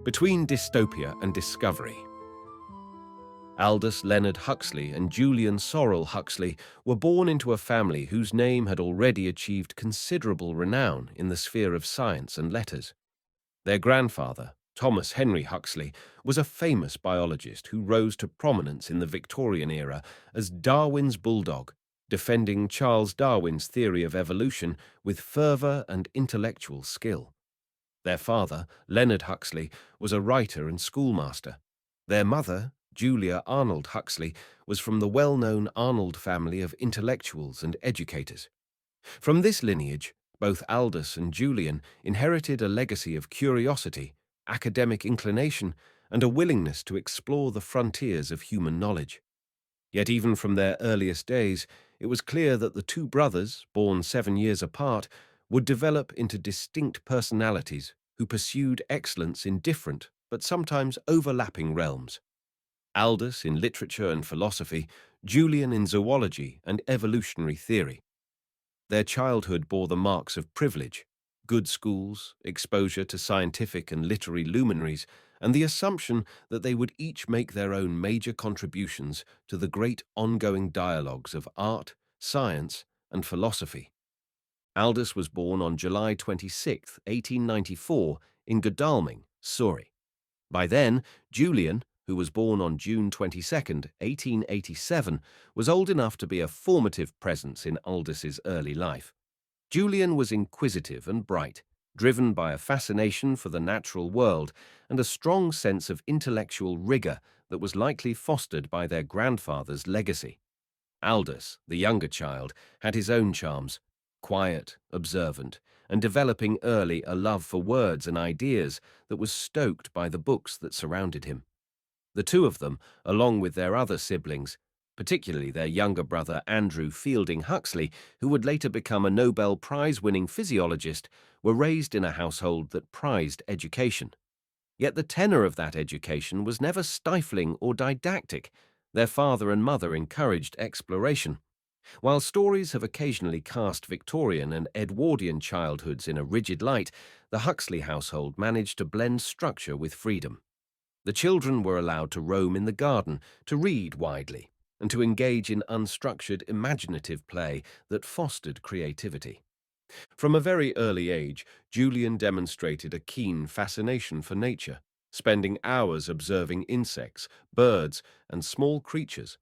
Between dystopia and discovery. Aldous Leonard Huxley and Julian Sorrel Huxley were born into a family whose name had already achieved considerable renown in the sphere of science and letters. Their grandfather, Thomas Henry Huxley, was a famous biologist who rose to prominence in the Victorian era as Darwin's bulldog, defending Charles Darwin's theory of evolution with fervour and intellectual skill. Their father, Leonard Huxley, was a writer and schoolmaster. Their mother, Julia Arnold Huxley, was from the well-known Arnold family of intellectuals and educators. From this lineage, both Aldous and Julian inherited a legacy of curiosity, academic inclination, and a willingness to explore the frontiers of human knowledge. Yet even from their earliest days, it was clear that the two brothers, born 7 years apart, would develop into distinct personalities who pursued excellence in different but sometimes overlapping realms. Aldous in literature and philosophy, Julian in zoology and evolutionary theory. Their childhood bore the marks of privilege, good schools, exposure to scientific and literary luminaries, and the assumption that they would each make their own major contributions to the great ongoing dialogues of art, science, and philosophy. Aldous was born on July 26, 1894, in Godalming, Surrey. By then, Julian, who was born on June 22, 1887, was old enough to be a formative presence in Aldous's early life. Julian was inquisitive and bright, driven by a fascination for the natural world and a strong sense of intellectual rigor that was likely fostered by their grandfather's legacy. Aldous, the younger child, had his own charms, quiet, observant, and developing early a love for words and ideas that was stoked by the books that surrounded him. The two of them, along with their other siblings, particularly their younger brother Andrew Fielding Huxley, who would later become a Nobel Prize-winning physiologist, were raised in a household that prized education. Yet the tenor of that education was never stifling or didactic. Their father and mother encouraged exploration. While stories have occasionally cast Victorian and Edwardian childhoods in a rigid light, the Huxley household managed to blend structure with freedom. The children were allowed to roam in the garden, to read widely, and to engage in unstructured, imaginative play that fostered creativity. From a very early age, Julian demonstrated a keen fascination for nature, spending hours observing insects, birds, and small creatures.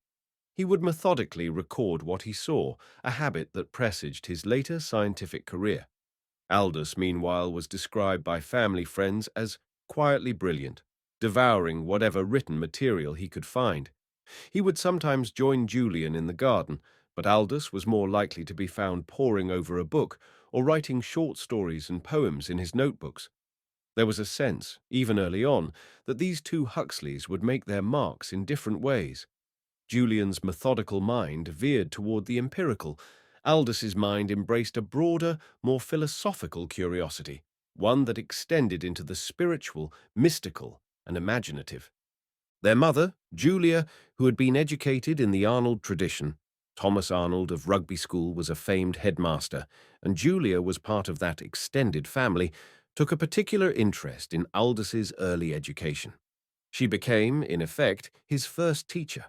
He would methodically record what he saw, a habit that presaged his later scientific career. Aldous, meanwhile, was described by family friends as quietly brilliant, devouring whatever written material he could find. He would sometimes join Julian in the garden, but Aldous was more likely to be found poring over a book or writing short stories and poems in his notebooks. There was a sense, even early on, that these two Huxleys would make their marks in different ways. Julian's methodical mind veered toward the empirical. Aldous's mind embraced a broader, more philosophical curiosity, one that extended into the spiritual, mystical, and imaginative. Their mother, Julia, who had been educated in the Arnold tradition. Thomas Arnold of Rugby School was a famed headmaster, and Julia was part of that extended family, took a particular interest in Aldous's early education. She became, in effect, his first teacher.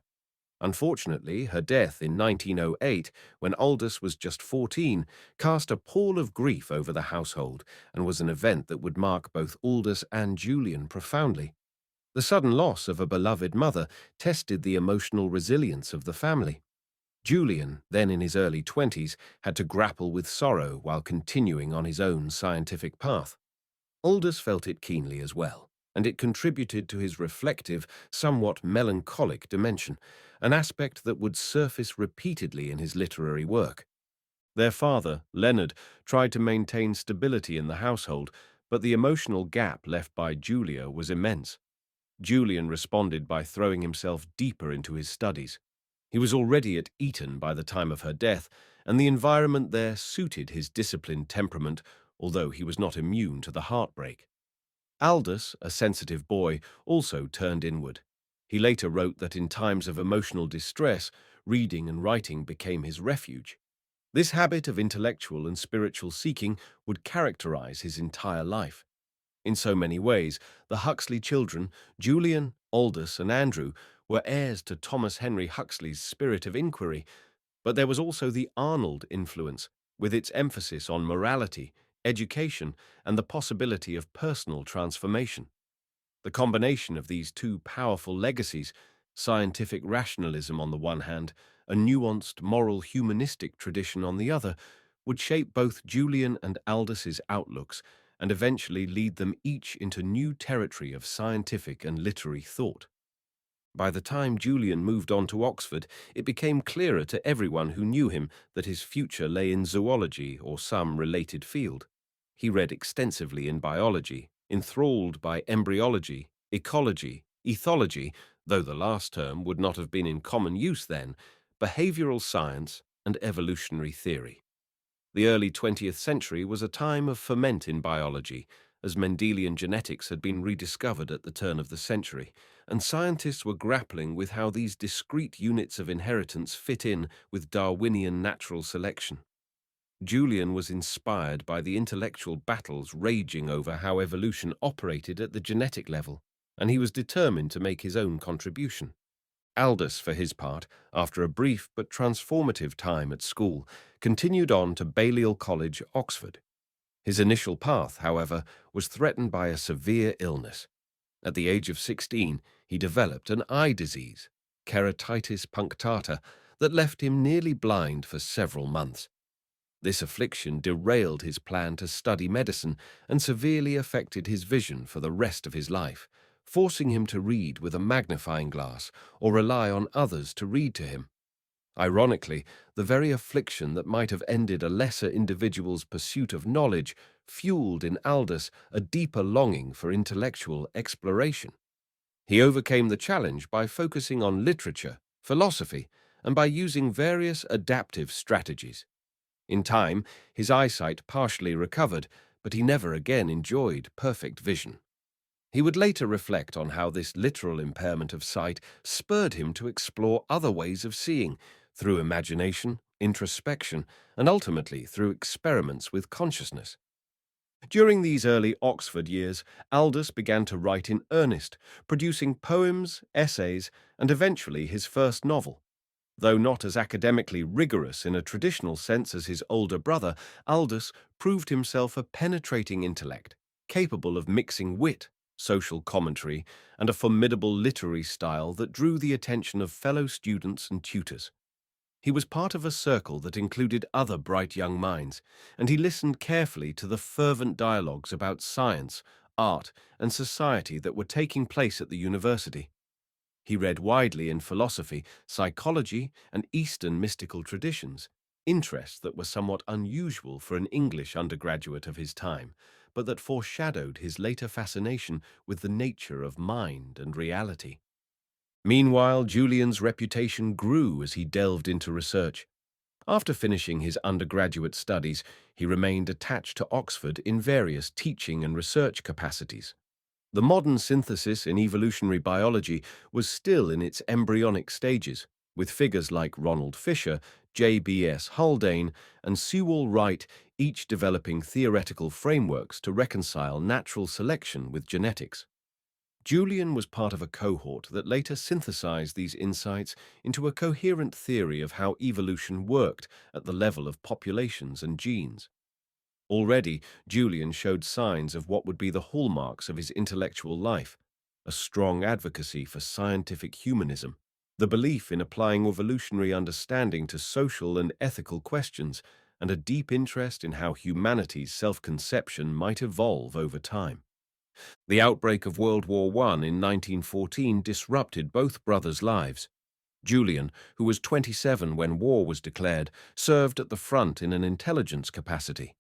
Unfortunately, her death in 1908, when Aldous was just 14, cast a pall of grief over the household and was an event that would mark both Aldous and Julian profoundly. The sudden loss of a beloved mother tested the emotional resilience of the family. Julian, then in his early 20s, had to grapple with sorrow while continuing on his own scientific path. Aldous felt it keenly as well, and it contributed to his reflective, somewhat melancholic dimension, an aspect that would surface repeatedly in his literary work. Their father, Leonard, tried to maintain stability in the household, but the emotional gap left by Julia was immense. Julian responded by throwing himself deeper into his studies. He was already at Eton by the time of her death, and the environment there suited his disciplined temperament, although he was not immune to the heartbreak. Aldous, a sensitive boy, also turned inward. He later wrote that in times of emotional distress, reading and writing became his refuge. This habit of intellectual and spiritual seeking would characterize his entire life. In so many ways, the Huxley children, Julian, Aldous, and Andrew, were heirs to Thomas Henry Huxley's spirit of inquiry, but there was also the Arnold influence, with its emphasis on morality, education, and the possibility of personal transformation. The combination of these two powerful legacies, scientific rationalism on the one hand, a nuanced moral humanistic tradition on the other, would shape both Julian and Aldous's outlooks and eventually lead them each into new territory of scientific and literary thought. By the time Julian moved on to Oxford, it became clearer to everyone who knew him that his future lay in zoology or some related field. He read extensively in biology, enthralled by embryology, ecology, ethology, though the last term would not have been in common use then, behavioral science, and evolutionary theory. The early 20th century was a time of ferment in biology, as Mendelian genetics had been rediscovered at the turn of the century, and scientists were grappling with how these discrete units of inheritance fit in with Darwinian natural selection. Julian was inspired by the intellectual battles raging over how evolution operated at the genetic level, and he was determined to make his own contribution. Aldous, for his part, after a brief but transformative time at school, continued on to Balliol College, Oxford. His initial path, however, was threatened by a severe illness. At the age of 16, he developed an eye disease, keratitis punctata, that left him nearly blind for several months. This affliction derailed his plan to study medicine and severely affected his vision for the rest of his life, forcing him to read with a magnifying glass or rely on others to read to him. Ironically, the very affliction that might have ended a lesser individual's pursuit of knowledge fueled in Aldous a deeper longing for intellectual exploration. He overcame the challenge by focusing on literature, philosophy, and by using various adaptive strategies. In time, his eyesight partially recovered, but he never again enjoyed perfect vision. He would later reflect on how this literal impairment of sight spurred him to explore other ways of seeing, through imagination, introspection, and ultimately through experiments with consciousness. During these early Oxford years, Aldous began to write in earnest, producing poems, essays, and eventually his first novel. Though not as academically rigorous in a traditional sense as his older brother, Aldous proved himself a penetrating intellect, capable of mixing wit, social commentary, and a formidable literary style that drew the attention of fellow students and tutors. He was part of a circle that included other bright young minds, and he listened carefully to the fervent dialogues about science, art, and society that were taking place at the university. He read widely in philosophy, psychology, and Eastern mystical traditions, interests that were somewhat unusual for an English undergraduate of his time, but that foreshadowed his later fascination with the nature of mind and reality. Meanwhile, Julian's reputation grew as he delved into research. After finishing his undergraduate studies, he remained attached to Oxford in various teaching and research capacities. The modern synthesis in evolutionary biology was still in its embryonic stages, with figures like Ronald Fisher, J.B.S. Haldane, and Sewall Wright each developing theoretical frameworks to reconcile natural selection with genetics. Julian was part of a cohort that later synthesized these insights into a coherent theory of how evolution worked at the level of populations and genes. Already, Julian showed signs of what would be the hallmarks of his intellectual life: a strong advocacy for scientific humanism, the belief in applying evolutionary understanding to social and ethical questions, and a deep interest in how humanity's self-conception might evolve over time. The outbreak of World War I in 1914 disrupted both brothers' lives. Julian, who was 27 when war was declared, served at the front in an intelligence capacity.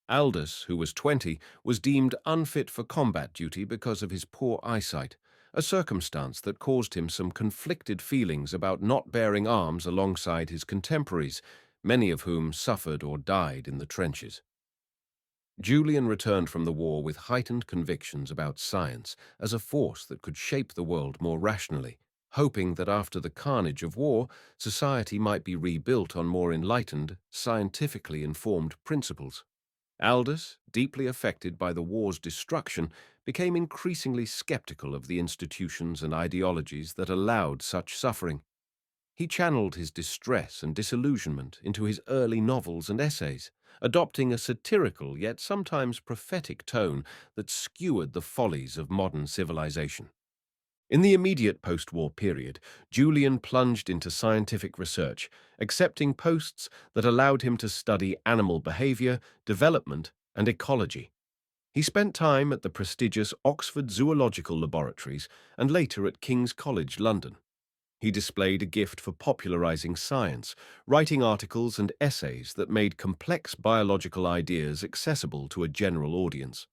Aldous, who was 20, was deemed unfit for combat duty because of his poor eyesight, a circumstance that caused him some conflicted feelings about not bearing arms alongside his contemporaries, many of whom suffered or died in the trenches. Julian returned from the war with heightened convictions about science as a force that could shape the world more rationally, hoping that after the carnage of war, society might be rebuilt on more enlightened, scientifically informed principles. Aldous, deeply affected by the war's destruction, became increasingly skeptical of the institutions and ideologies that allowed such suffering. He channeled his distress and disillusionment into his early novels and essays, adopting a satirical yet sometimes prophetic tone that skewered the follies of modern civilization. In the immediate post-war period, Julian plunged into scientific research, accepting posts that allowed him to study animal behavior, development, and ecology. He spent time at the prestigious Oxford Zoological Laboratories and later at King's College, London. He displayed a gift for popularizing science, writing articles and essays that made complex biological ideas accessible to a general audience.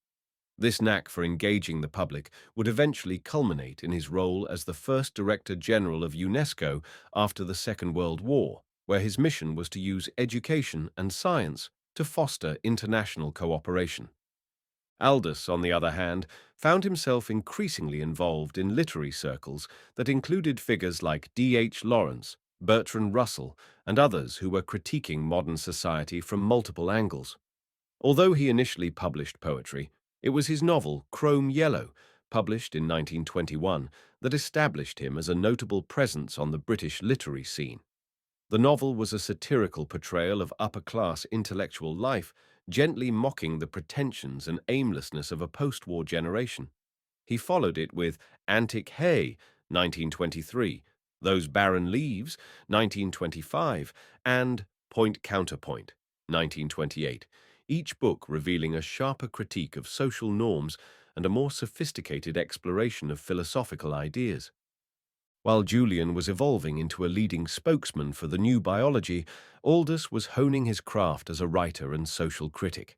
This knack for engaging the public would eventually culminate in his role as the first Director General of UNESCO after the Second World War, where his mission was to use education and science to foster international cooperation. Aldous, on the other hand, found himself increasingly involved in literary circles that included figures like D.H. Lawrence, Bertrand Russell, and others who were critiquing modern society from multiple angles. Although he initially published poetry, it was his novel Chrome Yellow, published in 1921, that established him as a notable presence on the British literary scene. The novel was a satirical portrayal of upper-class intellectual life, gently mocking the pretensions and aimlessness of a post-war generation. He followed it with Antic Hay, 1923, Those Barren Leaves, 1925, and Point Counterpoint, 1928, each book revealing a sharper critique of social norms and a more sophisticated exploration of philosophical ideas. While Julian was evolving into a leading spokesman for the new biology, Aldous was honing his craft as a writer and social critic.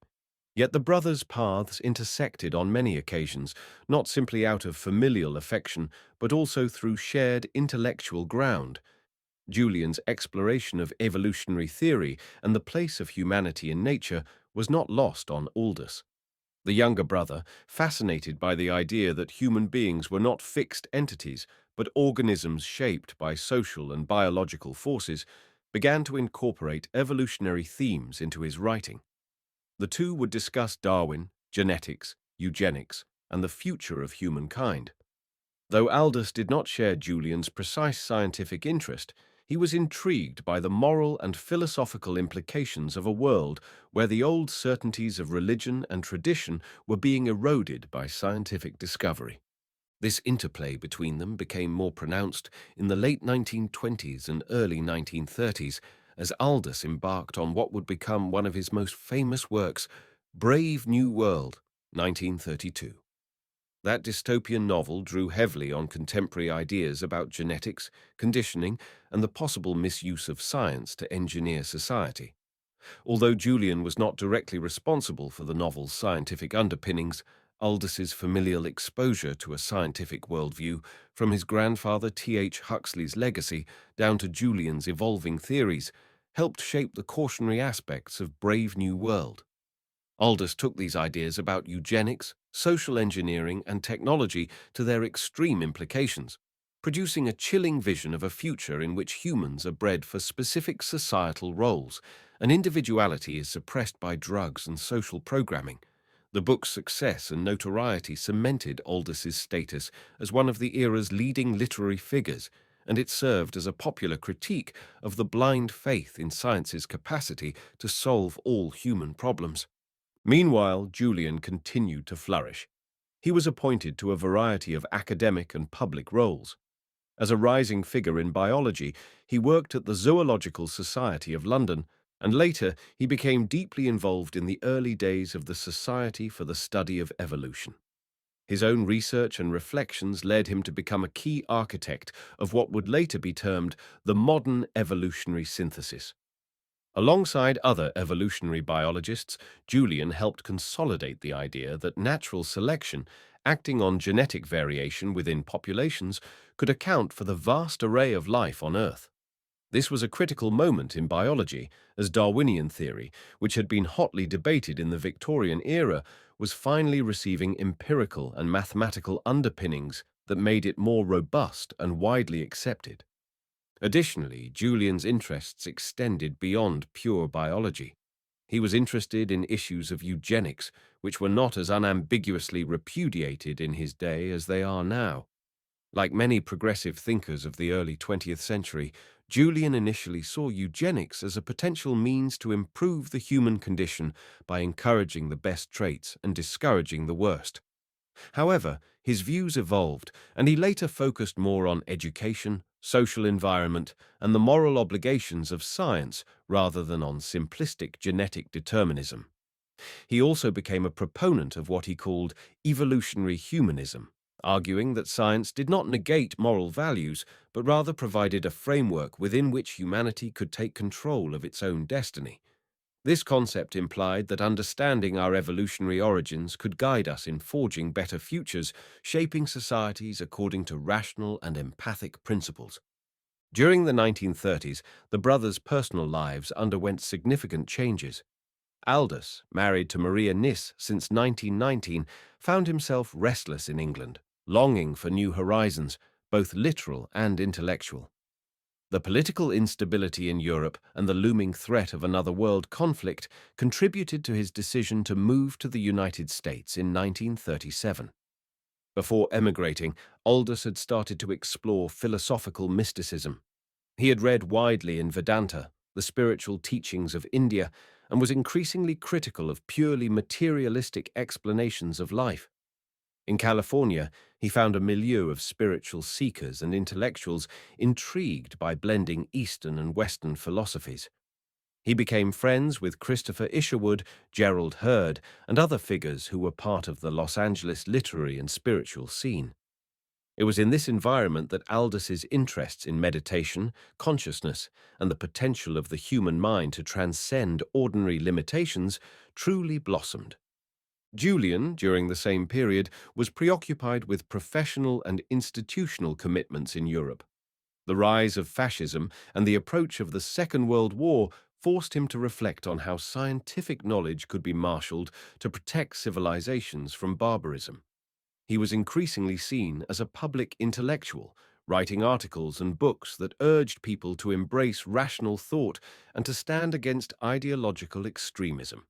Yet the brothers' paths intersected on many occasions, not simply out of familial affection, but also through shared intellectual ground. Julian's exploration of evolutionary theory and the place of humanity in nature was not lost on Aldous. The younger brother, fascinated by the idea that human beings were not fixed entities, but organisms shaped by social and biological forces, began to incorporate evolutionary themes into his writing. The two would discuss Darwin, genetics, eugenics, and the future of humankind. Though Aldous did not share Julian's precise scientific interest, he was intrigued by the moral and philosophical implications of a world where the old certainties of religion and tradition were being eroded by scientific discovery. This interplay between them became more pronounced in the late 1920s and early 1930s as Aldous embarked on what would become one of his most famous works, Brave New World, 1932. That dystopian novel drew heavily on contemporary ideas about genetics, conditioning, and the possible misuse of science to engineer society. Although Julian was not directly responsible for the novel's scientific underpinnings, Aldous's familial exposure to a scientific worldview, from his grandfather T.H. Huxley's legacy down to Julian's evolving theories, helped shape the cautionary aspects of Brave New World. Aldous took these ideas about eugenics, social engineering, and technology to their extreme implications, producing a chilling vision of a future in which humans are bred for specific societal roles and individuality is suppressed by drugs and social programming. The book's success and notoriety cemented Aldous's status as one of the era's leading literary figures, and it served as a popular critique of the blind faith in science's capacity to solve all human problems. Meanwhile, Julian continued to flourish. He was appointed to a variety of academic and public roles. As a rising figure in biology, he worked at the Zoological Society of London, and later he became deeply involved in the early days of the Society for the Study of Evolution. His own research and reflections led him to become a key architect of what would later be termed the modern evolutionary synthesis. Alongside other evolutionary biologists, Julian helped consolidate the idea that natural selection, acting on genetic variation within populations, could account for the vast array of life on Earth. This was a critical moment in biology, as Darwinian theory, which had been hotly debated in the Victorian era, was finally receiving empirical and mathematical underpinnings that made it more robust and widely accepted. Additionally, Julian's interests extended beyond pure biology. He was interested in issues of eugenics, which were not as unambiguously repudiated in his day as they are now. Like many progressive thinkers of the early 20th century, Julian initially saw eugenics as a potential means to improve the human condition by encouraging the best traits and discouraging the worst. However, his views evolved, and he later focused more on education, social environment, and the moral obligations of science rather than on simplistic genetic determinism. He also became a proponent of what he called evolutionary humanism, arguing that science did not negate moral values, but rather provided a framework within which humanity could take control of its own destiny. This concept implied that understanding our evolutionary origins could guide us in forging better futures, shaping societies according to rational and empathic principles. During the 1930s, the brothers' personal lives underwent significant changes. Aldous, married to Maria Nis since 1919, found himself restless in England, longing for new horizons, both literal and intellectual. The political instability in Europe and the looming threat of another world conflict contributed to his decision to move to the United States in 1937. Before emigrating, Aldous had started to explore philosophical mysticism. He had read widely in Vedanta, the spiritual teachings of India, and was increasingly critical of purely materialistic explanations of life. In California, he found a milieu of spiritual seekers and intellectuals intrigued by blending Eastern and Western philosophies. He became friends with Christopher Isherwood, Gerald Hurd, and other figures who were part of the Los Angeles literary and spiritual scene. It was in this environment that Aldous's interests in meditation, consciousness, and the potential of the human mind to transcend ordinary limitations truly blossomed. Julian, during the same period, was preoccupied with professional and institutional commitments in Europe. The rise of fascism and the approach of the Second World War forced him to reflect on how scientific knowledge could be marshaled to protect civilizations from barbarism. He was increasingly seen as a public intellectual, writing articles and books that urged people to embrace rational thought and to stand against ideological extremism.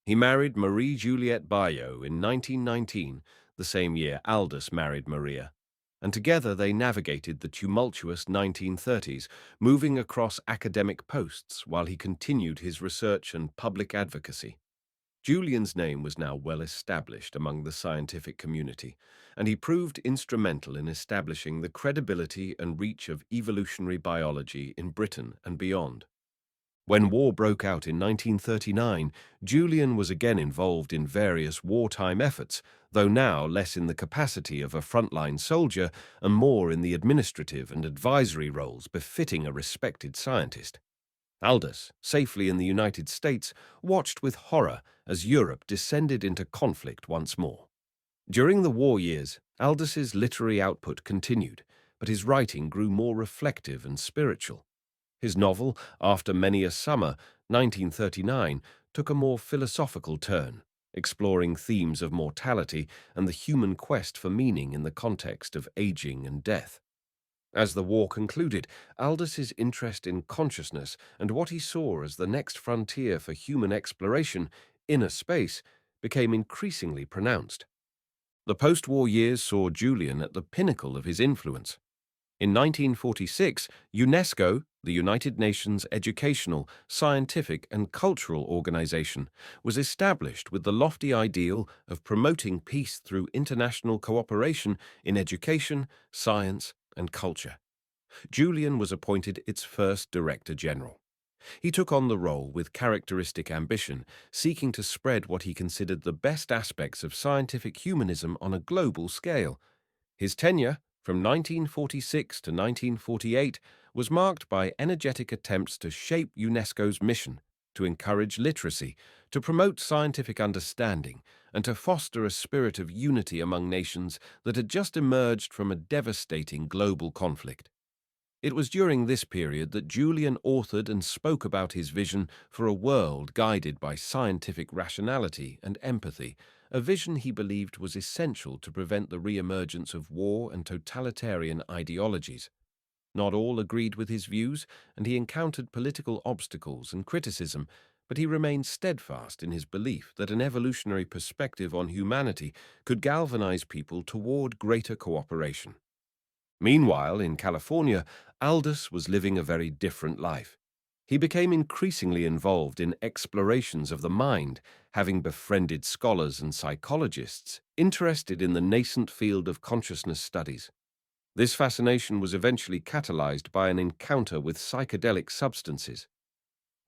He married Marie Juliette Bayot in 1919, the same year Aldous married Maria, and together they navigated the tumultuous 1930s, moving across academic posts while he continued his research and public advocacy. Julian's name was now well established among the scientific community, and he proved instrumental in establishing the credibility and reach of evolutionary biology in Britain and beyond. When war broke out in 1939, Julian was again involved in various wartime efforts, though now less in the capacity of a frontline soldier and more in the administrative and advisory roles befitting a respected scientist. Aldous, safely in the United States, watched with horror as Europe descended into conflict once more. During the war years, Aldous's literary output continued, but his writing grew more reflective and spiritual. His novel, After Many a Summer, 1939, took a more philosophical turn, exploring themes of mortality and the human quest for meaning in the context of aging and death. As the war concluded, Aldous's interest in consciousness and what he saw as the next frontier for human exploration, inner space, became increasingly pronounced. The post-war years saw Julian at the pinnacle of his influence. In 1946, UNESCO, the United Nations Educational, Scientific and Cultural Organization, was established with the lofty ideal of promoting peace through international cooperation in education, science, and culture. Julian was appointed its first Director General. He took on the role with characteristic ambition, seeking to spread what he considered the best aspects of scientific humanism on a global scale. His tenure, from 1946 to 1948, was marked by energetic attempts to shape UNESCO's mission, to encourage literacy, to promote scientific understanding, and to foster a spirit of unity among nations that had just emerged from a devastating global conflict. It was during this period that Julian authored and spoke about his vision for a world guided by scientific rationality and empathy, a vision he believed was essential to prevent the re-emergence of war and totalitarian ideologies. Not all agreed with his views, and he encountered political obstacles and criticism, but he remained steadfast in his belief that an evolutionary perspective on humanity could galvanize people toward greater cooperation. Meanwhile, in California, Aldous was living a very different life. He became increasingly involved in explorations of the mind, having befriended scholars and psychologists interested in the nascent field of consciousness studies. This fascination was eventually catalyzed by an encounter with psychedelic substances.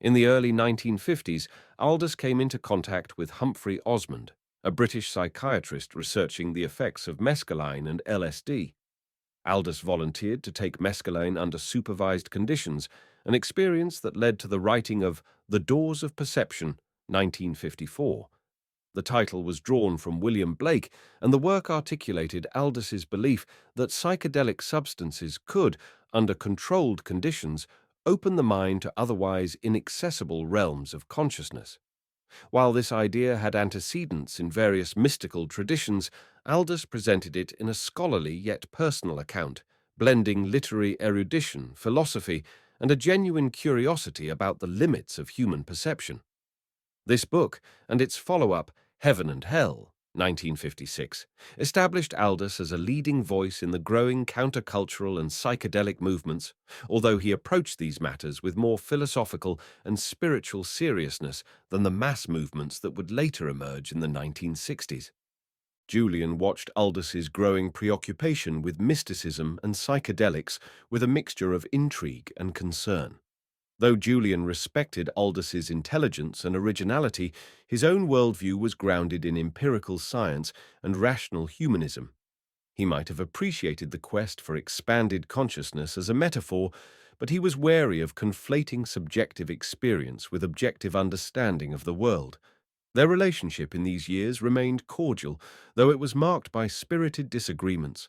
In the early 1950s, Aldous came into contact with Humphrey Osmond, a British psychiatrist researching the effects of mescaline and LSD. Aldous volunteered to take mescaline under supervised conditions, an experience that led to the writing of The Doors of Perception, 1954. The title was drawn from William Blake, and the work articulated Aldous's belief that psychedelic substances could, under controlled conditions, open the mind to otherwise inaccessible realms of consciousness. While this idea had antecedents in various mystical traditions, Aldous presented it in a scholarly yet personal account, blending literary erudition, philosophy, and a genuine curiosity about the limits of human perception. This book, and its follow-up, Heaven and Hell, 1956, established Aldous as a leading voice in the growing countercultural and psychedelic movements, although he approached these matters with more philosophical and spiritual seriousness than the mass movements that would later emerge in the 1960s. Julian watched Aldous's growing preoccupation with mysticism and psychedelics with a mixture of intrigue and concern. Though Julian respected Aldous's intelligence and originality, his own worldview was grounded in empirical science and rational humanism. He might have appreciated the quest for expanded consciousness as a metaphor, but he was wary of conflating subjective experience with objective understanding of the world. Their relationship in these years remained cordial, though it was marked by spirited disagreements.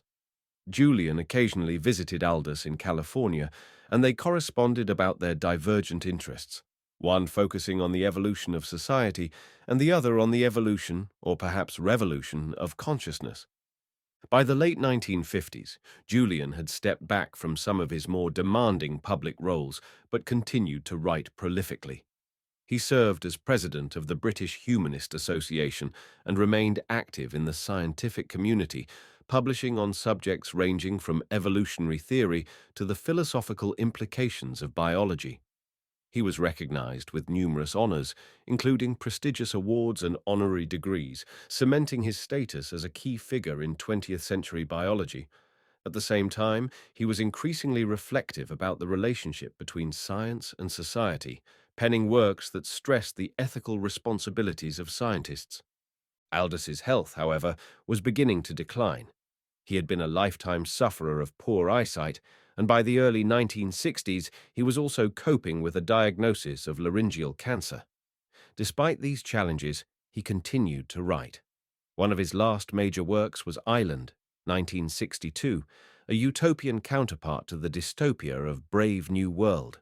Julian occasionally visited Aldous in California, and they corresponded about their divergent interests, one focusing on the evolution of society and the other on the evolution, or perhaps revolution, of consciousness. By the late 1950s, Julian had stepped back from some of his more demanding public roles, but continued to write prolifically. He served as president of the British Humanist Association and remained active in the scientific community, publishing on subjects ranging from evolutionary theory to the philosophical implications of biology. He was recognized with numerous honors, including prestigious awards and honorary degrees, cementing his status as a key figure in 20th century biology. At the same time, he was increasingly reflective about the relationship between science and society, penning works that stressed the ethical responsibilities of scientists. Aldous's health, however, was beginning to decline. He had been a lifetime sufferer of poor eyesight, and by the early 1960s he was also coping with a diagnosis of laryngeal cancer. Despite these challenges, he continued to write. One of his last major works was Island, 1962, a utopian counterpart to the dystopia of Brave New World.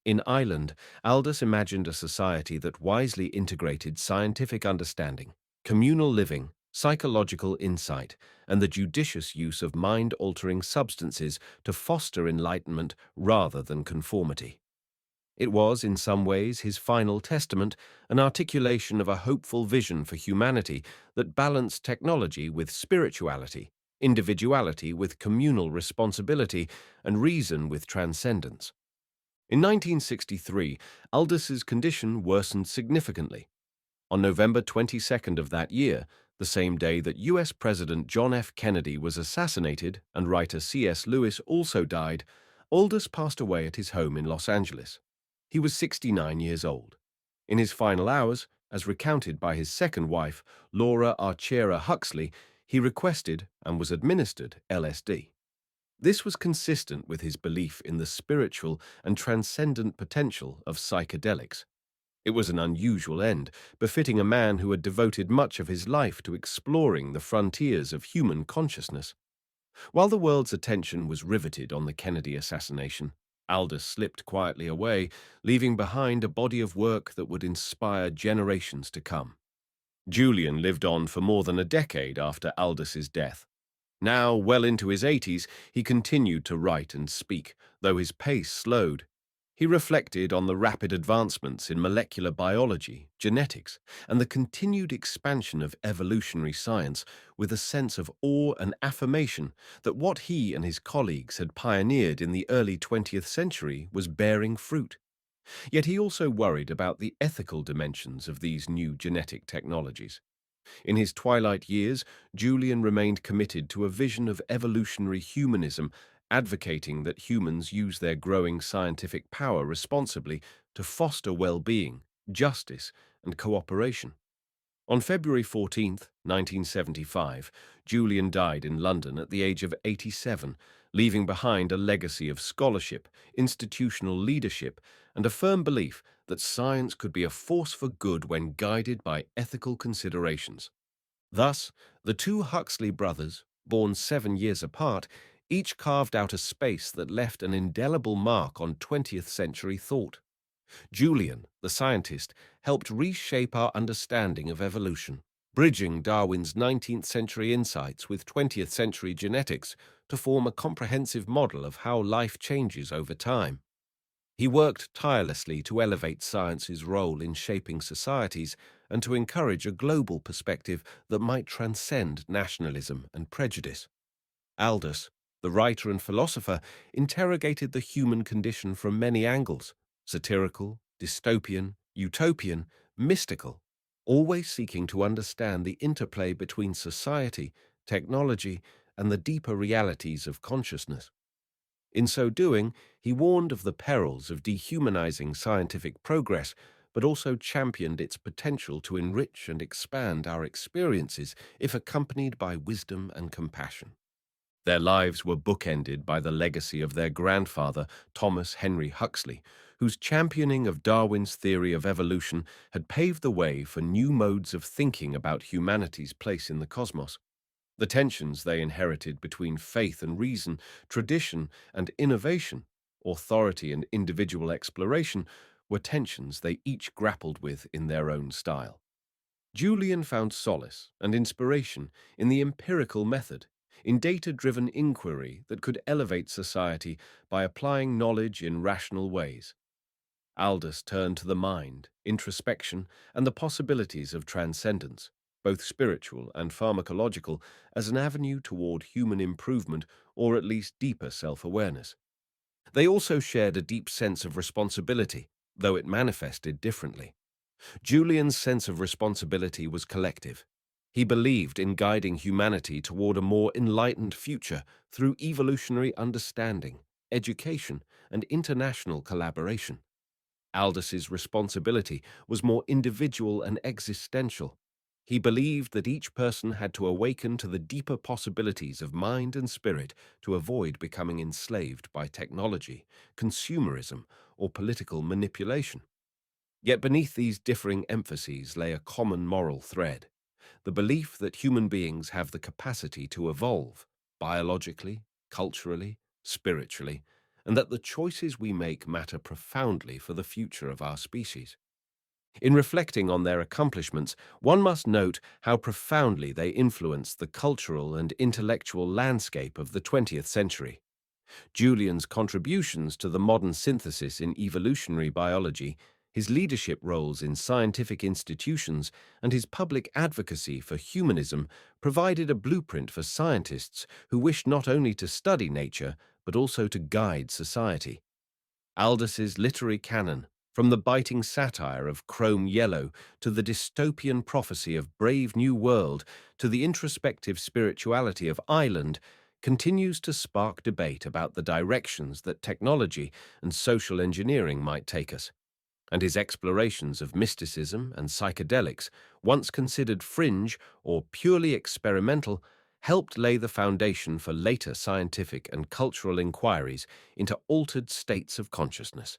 In Island, Aldous imagined a society that wisely integrated scientific understanding, communal living, psychological insight, and the judicious use of mind-altering substances to foster enlightenment rather than conformity. It was, in some ways, his final testament, an articulation of a hopeful vision for humanity that balanced technology with spirituality, individuality with communal responsibility, and reason with transcendence. In 1963, Aldous's condition worsened significantly. On November 22nd of that year, the same day that U.S. President John F. Kennedy was assassinated and writer C.S. Lewis also died, Aldous passed away at his home in Los Angeles. He was 69 years old. In his final hours, as recounted by his second wife, Laura Archera Huxley, he requested and was administered LSD. This was consistent with his belief in the spiritual and transcendent potential of psychedelics. It was an unusual end, befitting a man who had devoted much of his life to exploring the frontiers of human consciousness. While the world's attention was riveted on the Kennedy assassination, Aldous slipped quietly away, leaving behind a body of work that would inspire generations to come. Julian lived on for more than a decade after Aldous's death. Now, well into his 80s, he continued to write and speak, though his pace slowed. He reflected on the rapid advancements in molecular biology, genetics, and the continued expansion of evolutionary science with a sense of awe and affirmation that what he and his colleagues had pioneered in the early 20th century was bearing fruit. Yet he also worried about the ethical dimensions of these new genetic technologies. In his twilight years, Julian remained committed to a vision of evolutionary humanism, advocating that humans use their growing scientific power responsibly to foster well-being, justice, and cooperation. On February 14th, 1975, Julian died in London at the age of 87, leaving behind a legacy of scholarship, institutional leadership, and a firm belief that science could be a force for good when guided by ethical considerations. Thus, the two Huxley brothers, born 7 years apart, each carved out a space that left an indelible mark on 20th century thought. Julian, the scientist, helped reshape our understanding of evolution, bridging Darwin's 19th century insights with 20th century genetics to form a comprehensive model of how life changes over time. He worked tirelessly to elevate science's role in shaping societies and to encourage a global perspective that might transcend nationalism and prejudice. Aldous, the writer and philosopher, interrogated the human condition from many angles: satirical, dystopian, utopian, mystical, always seeking to understand the interplay between society, technology, and the deeper realities of consciousness. In so doing, he warned of the perils of dehumanizing scientific progress, but also championed its potential to enrich and expand our experiences if accompanied by wisdom and compassion. Their lives were bookended by the legacy of their grandfather, Thomas Henry Huxley, whose championing of Darwin's theory of evolution had paved the way for new modes of thinking about humanity's place in the cosmos. The tensions they inherited between faith and reason, tradition and innovation, authority and individual exploration, were tensions they each grappled with in their own style. Julian found solace and inspiration in the empirical method, in data-driven inquiry that could elevate society by applying knowledge in rational ways. Aldous turned to the mind, introspection, and the possibilities of transcendence, both spiritual and pharmacological, as an avenue toward human improvement or at least deeper self-awareness. They also shared a deep sense of responsibility, though it manifested differently. Julian's sense of responsibility was collective. He believed in guiding humanity toward a more enlightened future through evolutionary understanding, education, and international collaboration. Aldous's responsibility was more individual and existential. He believed that each person had to awaken to the deeper possibilities of mind and spirit to avoid becoming enslaved by technology, consumerism, or political manipulation. Yet beneath these differing emphases lay a common moral thread: the belief that human beings have the capacity to evolve, biologically, culturally, spiritually, and that the choices we make matter profoundly for the future of our species. In reflecting on their accomplishments, one must note how profoundly they influenced the cultural and intellectual landscape of the 20th century. Julian's contributions to the modern synthesis in evolutionary biology, his leadership roles in scientific institutions, and his public advocacy for humanism provided a blueprint for scientists who wished not only to study nature, but also to guide society. Aldous's literary canon, from the biting satire of Chrome Yellow to the dystopian prophecy of Brave New World to the introspective spirituality of Island, continues to spark debate about the directions that technology and social engineering might take us. And his explorations of mysticism and psychedelics, once considered fringe or purely experimental, helped lay the foundation for later scientific and cultural inquiries into altered states of consciousness.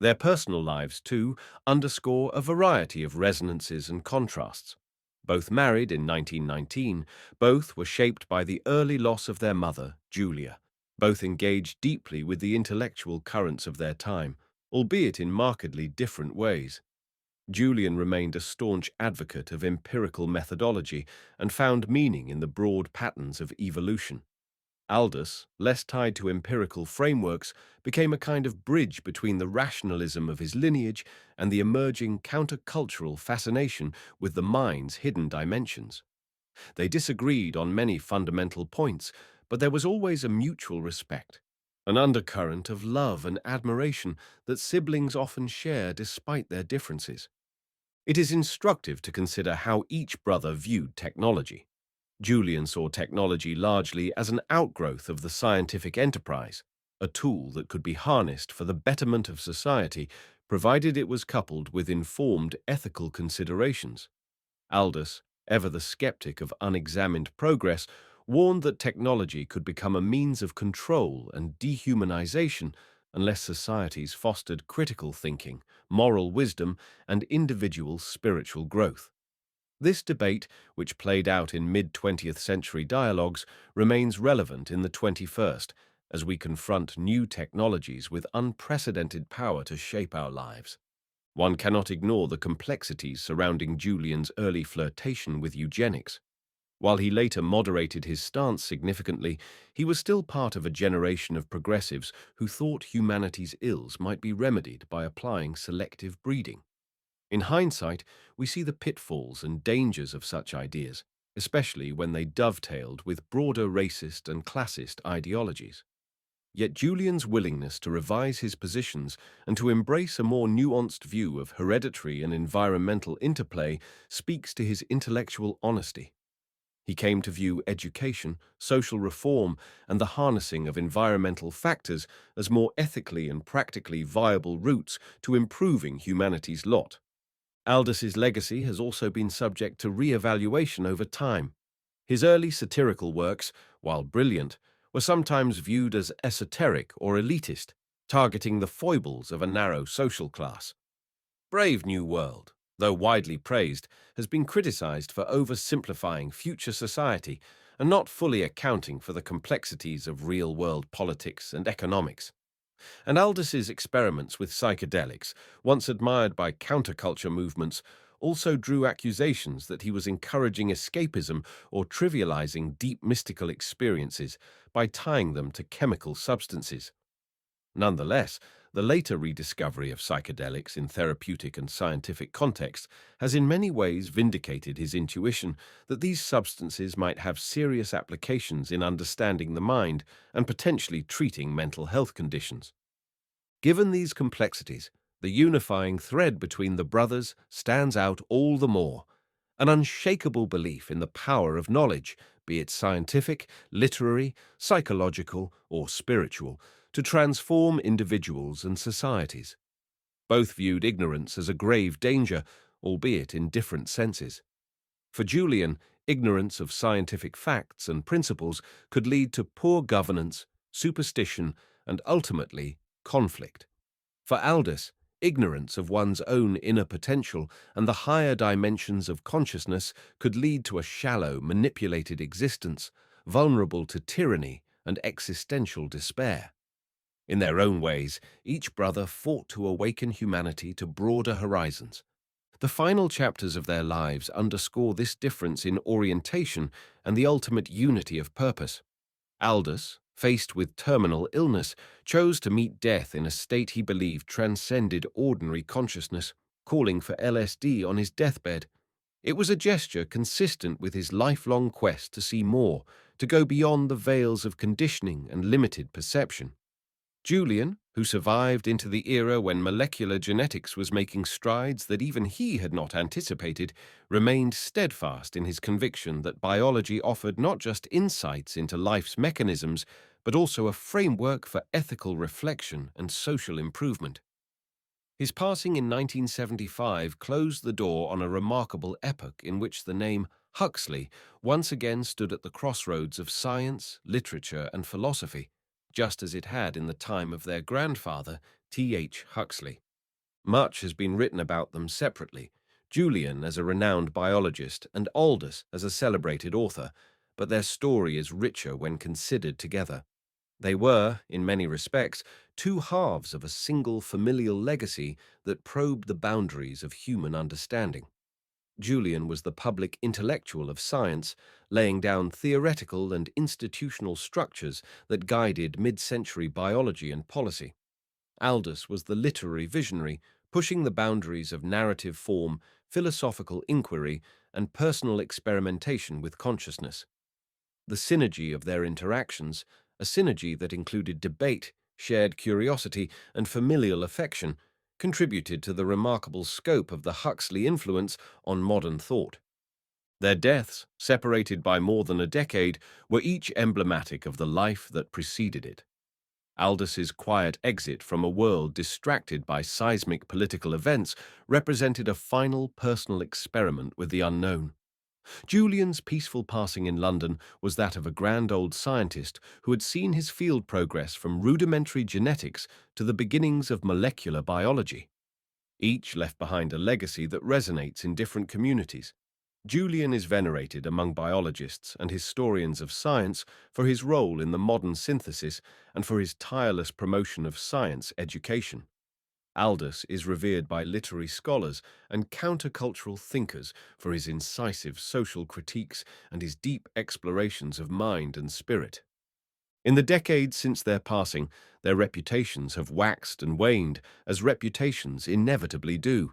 Their personal lives, too, underscore a variety of resonances and contrasts. Both married in 1919, both were shaped by the early loss of their mother, Julia. Both engaged deeply with the intellectual currents of their time, albeit in markedly different ways. Julian remained a staunch advocate of empirical methodology and found meaning in the broad patterns of evolution. Aldous, less tied to empirical frameworks, became a kind of bridge between the rationalism of his lineage and the emerging countercultural fascination with the mind's hidden dimensions. They disagreed on many fundamental points, but there was always a mutual respect, an undercurrent of love and admiration that siblings often share despite their differences. It is instructive to consider how each brother viewed technology. Julian saw technology largely as an outgrowth of the scientific enterprise, a tool that could be harnessed for the betterment of society, provided it was coupled with informed ethical considerations. Aldous, ever the skeptic of unexamined progress, warned that technology could become a means of control and dehumanization unless societies fostered critical thinking, moral wisdom, and individual spiritual growth. This debate, which played out in mid-20th century dialogues, remains relevant in the 21st as we confront new technologies with unprecedented power to shape our lives. One cannot ignore the complexities surrounding Julian's early flirtation with eugenics. While he later moderated his stance significantly, he was still part of a generation of progressives who thought humanity's ills might be remedied by applying selective breeding. In hindsight, we see the pitfalls and dangers of such ideas, especially when they dovetailed with broader racist and classist ideologies. Yet Julian's willingness to revise his positions and to embrace a more nuanced view of hereditary and environmental interplay speaks to his intellectual honesty. He came to view education, social reform, and the harnessing of environmental factors as more ethically and practically viable routes to improving humanity's lot. Aldous's legacy has also been subject to re-evaluation over time. His early satirical works, while brilliant, were sometimes viewed as esoteric or elitist, targeting the foibles of a narrow social class. Brave New World, though widely praised, has been criticized for oversimplifying future society and not fully accounting for the complexities of real-world politics and economics. And Aldous's experiments with psychedelics, once admired by counterculture movements, also drew accusations that he was encouraging escapism or trivializing deep mystical experiences by tying them to chemical substances. Nonetheless, the later rediscovery of psychedelics in therapeutic and scientific contexts has in many ways vindicated his intuition that these substances might have serious applications in understanding the mind and potentially treating mental health conditions. Given these complexities, the unifying thread between the brothers stands out all the more: an unshakable belief in the power of knowledge, be it scientific, literary, psychological, or spiritual, to transform individuals and societies. Both viewed ignorance as a grave danger, albeit in different senses. For Julian, ignorance of scientific facts and principles could lead to poor governance, superstition, and ultimately conflict. For Aldous, ignorance of one's own inner potential and the higher dimensions of consciousness could lead to a shallow, manipulated existence, vulnerable to tyranny and existential despair. In their own ways, each brother fought to awaken humanity to broader horizons. The final chapters of their lives underscore this difference in orientation and the ultimate unity of purpose. Aldous, faced with terminal illness, chose to meet death in a state he believed transcended ordinary consciousness, calling for LSD on his deathbed. It was a gesture consistent with his lifelong quest to see more, to go beyond the veils of conditioning and limited perception. Julian, who survived into the era when molecular genetics was making strides that even he had not anticipated, remained steadfast in his conviction that biology offered not just insights into life's mechanisms, but also a framework for ethical reflection and social improvement. His passing in 1975 closed the door on a remarkable epoch in which the name Huxley once again stood at the crossroads of science, literature, and philosophy, just as it had in the time of their grandfather, T.H. Huxley. Much has been written about them separately, Julian as a renowned biologist and Aldous as a celebrated author, but their story is richer when considered together. They were, in many respects, two halves of a single familial legacy that probed the boundaries of human understanding. Julian was the public intellectual of science, laying down theoretical and institutional structures that guided mid-century biology and policy. Aldous was the literary visionary, pushing the boundaries of narrative form, philosophical inquiry, and personal experimentation with consciousness. The synergy of their interactions, a synergy that included debate, shared curiosity, and familial affection, contributed to the remarkable scope of the Huxley influence on modern thought. Their deaths, separated by more than a decade, were each emblematic of the life that preceded it. Aldous' quiet exit from a world distracted by seismic political events represented a final personal experiment with the unknown. Julian's peaceful passing in London was that of a grand old scientist who had seen his field progress from rudimentary genetics to the beginnings of molecular biology. Each left behind a legacy that resonates in different communities. Julian is venerated among biologists and historians of science for his role in the modern synthesis and for his tireless promotion of science education. Aldous is revered by literary scholars and countercultural thinkers for his incisive social critiques and his deep explorations of mind and spirit. In the decades since their passing, their reputations have waxed and waned, as reputations inevitably do.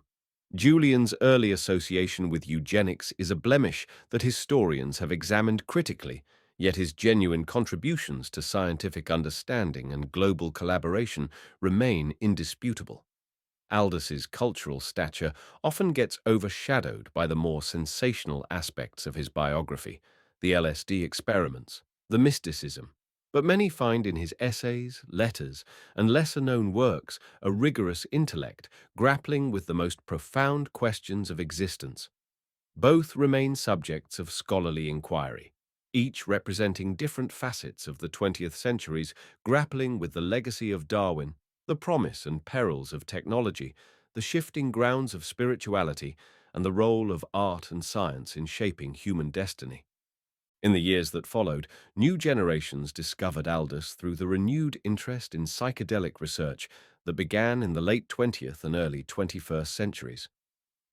Julian's early association with eugenics is a blemish that historians have examined critically, yet his genuine contributions to scientific understanding and global collaboration remain indisputable. Aldous' cultural stature often gets overshadowed by the more sensational aspects of his biography, the LSD experiments, the mysticism. But many find in his essays, letters, and lesser-known works a rigorous intellect grappling with the most profound questions of existence. Both remain subjects of scholarly inquiry, each representing different facets of the 20th century's grappling with the legacy of Darwin, the promise and perils of technology, the shifting grounds of spirituality, and the role of art and science in shaping human destiny. In the years that followed, new generations discovered Aldous through the renewed interest in psychedelic research that began in the late 20th and early 21st centuries.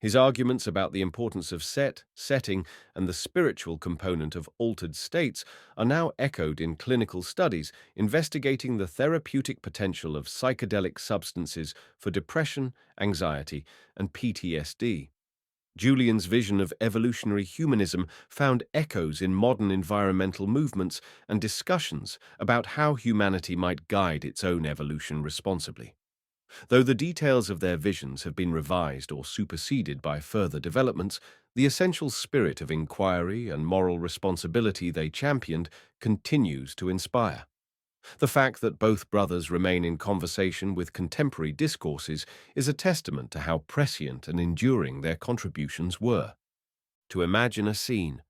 His arguments about the importance of setting, and the spiritual component of altered states are now echoed in clinical studies investigating the therapeutic potential of psychedelic substances for depression, anxiety, and PTSD. Julian's vision of evolutionary humanism found echoes in modern environmental movements and discussions about how humanity might guide its own evolution responsibly. Though the details of their visions have been revised or superseded by further developments, the essential spirit of inquiry and moral responsibility they championed continues to inspire. The fact that both brothers remain in conversation with contemporary discourses is a testament to how prescient and enduring their contributions were. To imagine a scene: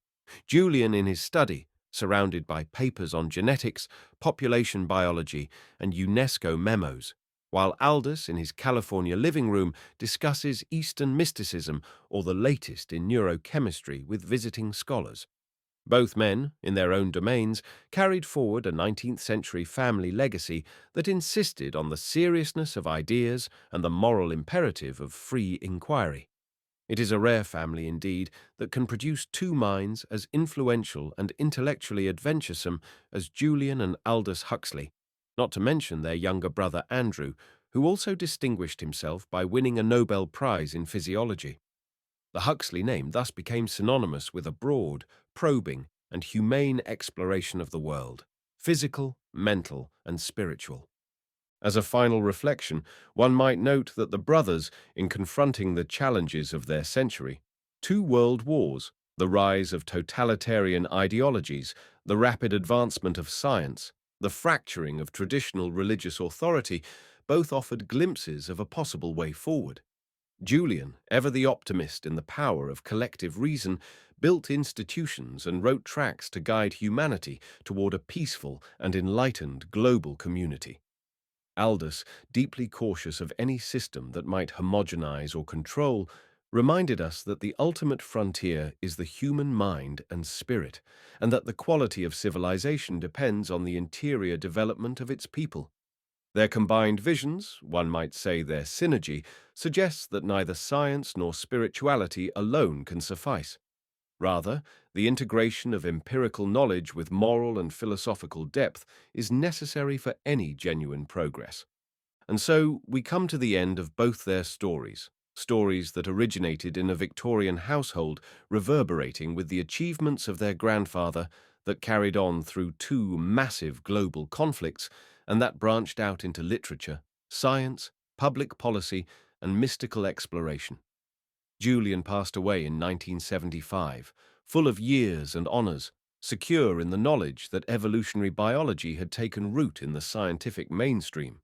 Julian in his study, surrounded by papers on genetics, population biology, and UNESCO memos, while Aldous in his California living room discusses Eastern mysticism or the latest in neurochemistry with visiting scholars. Both men, in their own domains, carried forward a 19th century family legacy that insisted on the seriousness of ideas and the moral imperative of free inquiry. It is a rare family indeed that can produce two minds as influential and intellectually adventuresome as Julian and Aldous Huxley, not to mention their younger brother Andrew, who also distinguished himself by winning a Nobel Prize in physiology. The Huxley name thus became synonymous with a broad, probing, and humane exploration of the world, physical, mental, and spiritual. As a final reflection, one might note that the brothers, in confronting the challenges of their century, two world wars, the rise of totalitarian ideologies, the rapid advancement of science, the fracturing of traditional religious authority, both offered glimpses of a possible way forward. Julian, ever the optimist in the power of collective reason, built institutions and wrote tracts to guide humanity toward a peaceful and enlightened global community. Aldous, deeply cautious of any system that might homogenize or control, reminded us that the ultimate frontier is the human mind and spirit, and that the quality of civilization depends on the interior development of its people. Their combined visions, one might say their synergy, suggests that neither science nor spirituality alone can suffice. Rather, the integration of empirical knowledge with moral and philosophical depth is necessary for any genuine progress. And so we come to the end of both their stories, stories that originated in a Victorian household, reverberating with the achievements of their grandfather, that carried on through two massive global conflicts, and that branched out into literature, science, public policy, and mystical exploration. Julian passed away in 1975, full of years and honors, secure in the knowledge that evolutionary biology had taken root in the scientific mainstream.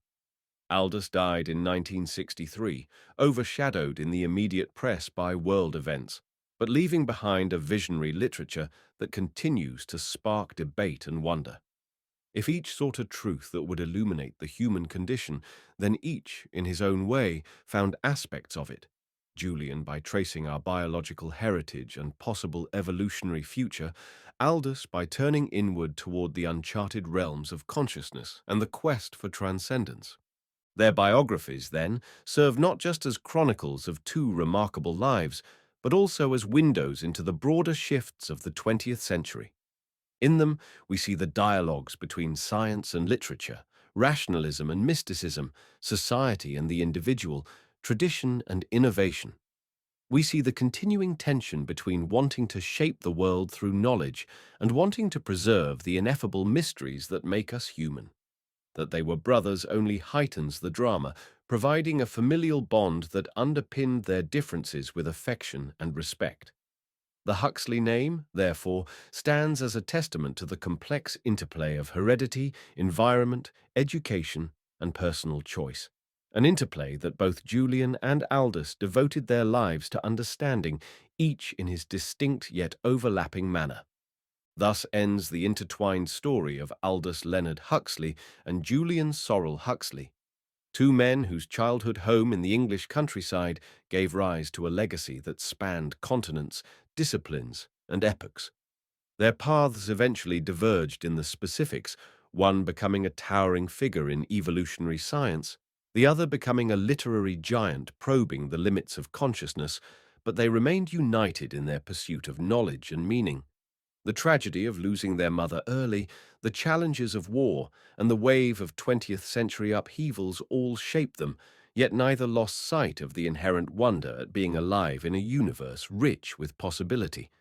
Aldous died in 1963, overshadowed in the immediate press by world events, but leaving behind a visionary literature that continues to spark debate and wonder. If each sought a truth that would illuminate the human condition, then each, in his own way, found aspects of it. Julian by tracing our biological heritage and possible evolutionary future, Aldous by turning inward toward the uncharted realms of consciousness and the quest for transcendence. Their biographies, then, serve not just as chronicles of two remarkable lives, but also as windows into the broader shifts of the 20th century. In them, we see the dialogues between science and literature, rationalism and mysticism, society and the individual, tradition and innovation. We see the continuing tension between wanting to shape the world through knowledge and wanting to preserve the ineffable mysteries that make us human. That they were brothers only heightens the drama, providing a familial bond that underpinned their differences with affection and respect. The Huxley name, therefore, stands as a testament to the complex interplay of heredity, environment, education, and personal choice. An interplay that both Julian and Aldous devoted their lives to understanding, each in his distinct yet overlapping manner. Thus ends the intertwined story of Aldous Leonard Huxley and Julian Sorrel Huxley, two men whose childhood home in the English countryside gave rise to a legacy that spanned continents, disciplines, and epochs. Their paths eventually diverged in the specifics, one becoming a towering figure in evolutionary science, the other becoming a literary giant probing the limits of consciousness, but they remained united in their pursuit of knowledge and meaning. The tragedy of losing their mother early, the challenges of war, and the wave of 20th century upheavals all shaped them, yet neither lost sight of the inherent wonder at being alive in a universe rich with possibility.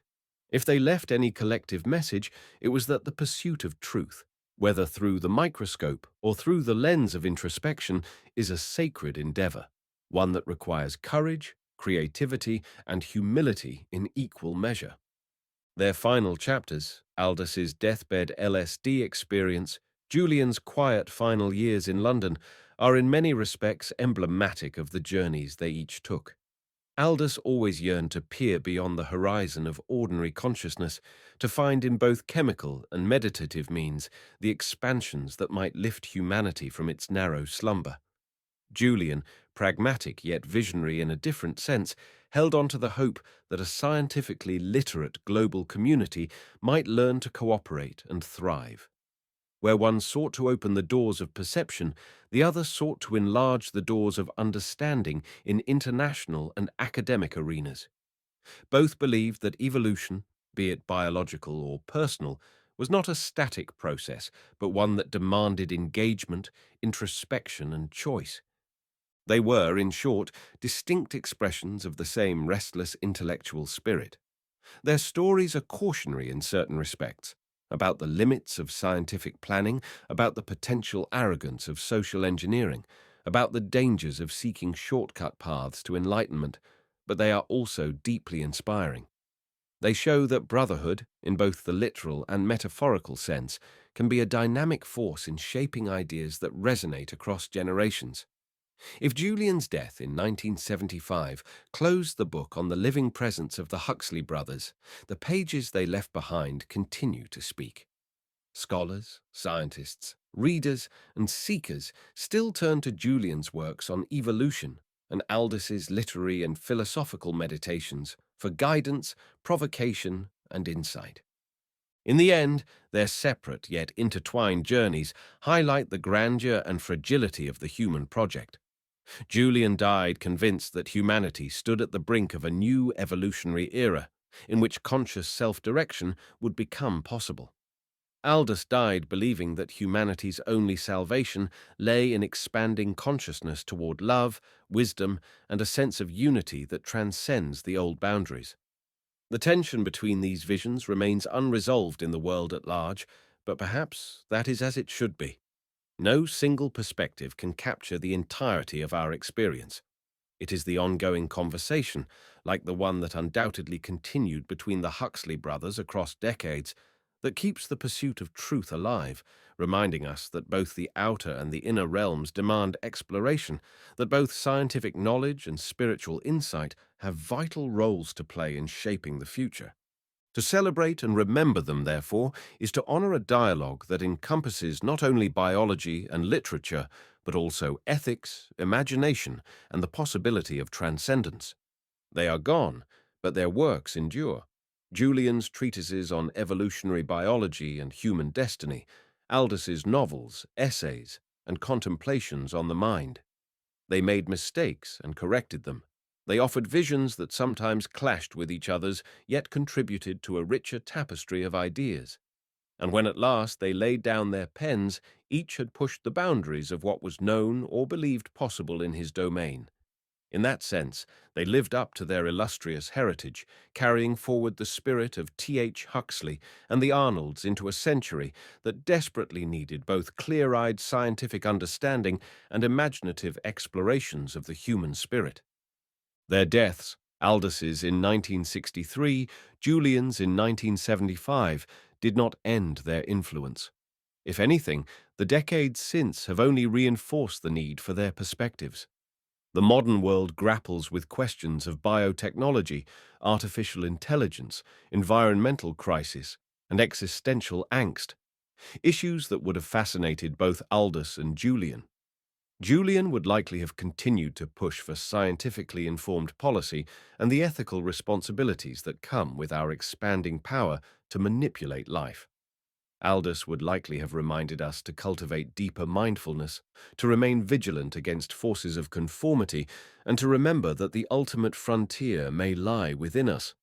If they left any collective message, it was that the pursuit of truth, whether through the microscope or through the lens of introspection, is a sacred endeavor, one that requires courage, creativity, and humility in equal measure. Their final chapters, Aldous's deathbed LSD experience, Julian's quiet final years in London, are in many respects emblematic of the journeys they each took. Aldous always yearned to peer beyond the horizon of ordinary consciousness, to find in both chemical and meditative means the expansions that might lift humanity from its narrow slumber. Julian, pragmatic yet visionary in a different sense, held on to the hope that a scientifically literate global community might learn to cooperate and thrive. Where one sought to open the doors of perception, the other sought to enlarge the doors of understanding in international and academic arenas. Both believed that evolution, be it biological or personal, was not a static process, but one that demanded engagement, introspection, and choice. They were, in short, distinct expressions of the same restless intellectual spirit. Their stories are cautionary in certain respects, about the limits of scientific planning, about the potential arrogance of social engineering, about the dangers of seeking shortcut paths to enlightenment, but they are also deeply inspiring. They show that brotherhood, in both the literal and metaphorical sense, can be a dynamic force in shaping ideas that resonate across generations. If Julian's death in 1975 closed the book on the living presence of the Huxley brothers, the pages they left behind continue to speak. Scholars, scientists, readers, and seekers still turn to Julian's works on evolution and Aldous's literary and philosophical meditations for guidance, provocation, and insight. In the end, their separate yet intertwined journeys highlight the grandeur and fragility of the human project. Julian died convinced that humanity stood at the brink of a new evolutionary era, in which conscious self-direction would become possible. Aldous died believing that humanity's only salvation lay in expanding consciousness toward love, wisdom, and a sense of unity that transcends the old boundaries. The tension between these visions remains unresolved in the world at large, but perhaps that is as it should be. No single perspective can capture the entirety of our experience. It is the ongoing conversation, like the one that undoubtedly continued between the Huxley brothers across decades, that keeps the pursuit of truth alive, reminding us that both the outer and the inner realms demand exploration, that both scientific knowledge and spiritual insight have vital roles to play in shaping the future. To celebrate and remember them, therefore, is to honor a dialogue that encompasses not only biology and literature, but also ethics, imagination, and the possibility of transcendence. They are gone, but their works endure. Julian's treatises on evolutionary biology and human destiny, Aldous's novels, essays, and contemplations on the mind. They made mistakes and corrected them. They offered visions that sometimes clashed with each other's, yet contributed to a richer tapestry of ideas. And when at last they laid down their pens, each had pushed the boundaries of what was known or believed possible in his domain. In that sense, they lived up to their illustrious heritage, carrying forward the spirit of T.H. Huxley and the Arnolds into a century that desperately needed both clear-eyed scientific understanding and imaginative explorations of the human spirit. Their deaths, Aldous's in 1963, Julian's in 1975, did not end their influence. If anything, the decades since have only reinforced the need for their perspectives. The modern world grapples with questions of biotechnology, artificial intelligence, environmental crisis, and existential angst, issues that would have fascinated both Aldous and Julian. Julian would likely have continued to push for scientifically informed policy and the ethical responsibilities that come with our expanding power to manipulate life. Aldous would likely have reminded us to cultivate deeper mindfulness, to remain vigilant against forces of conformity, and to remember that the ultimate frontier may lie within us.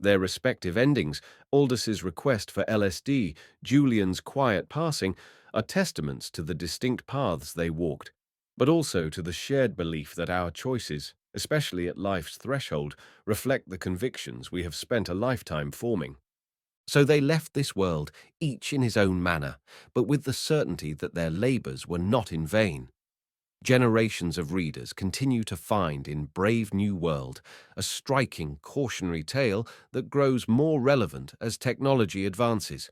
Their respective endings, Aldous's request for LSD, Julian's quiet passing, are testaments to the distinct paths they walked, but also to the shared belief that our choices, especially at life's threshold, reflect the convictions we have spent a lifetime forming. So they left this world, each in his own manner, but with the certainty that their labors were not in vain. Generations of readers continue to find in Brave New World a striking cautionary tale that grows more relevant as technology advances.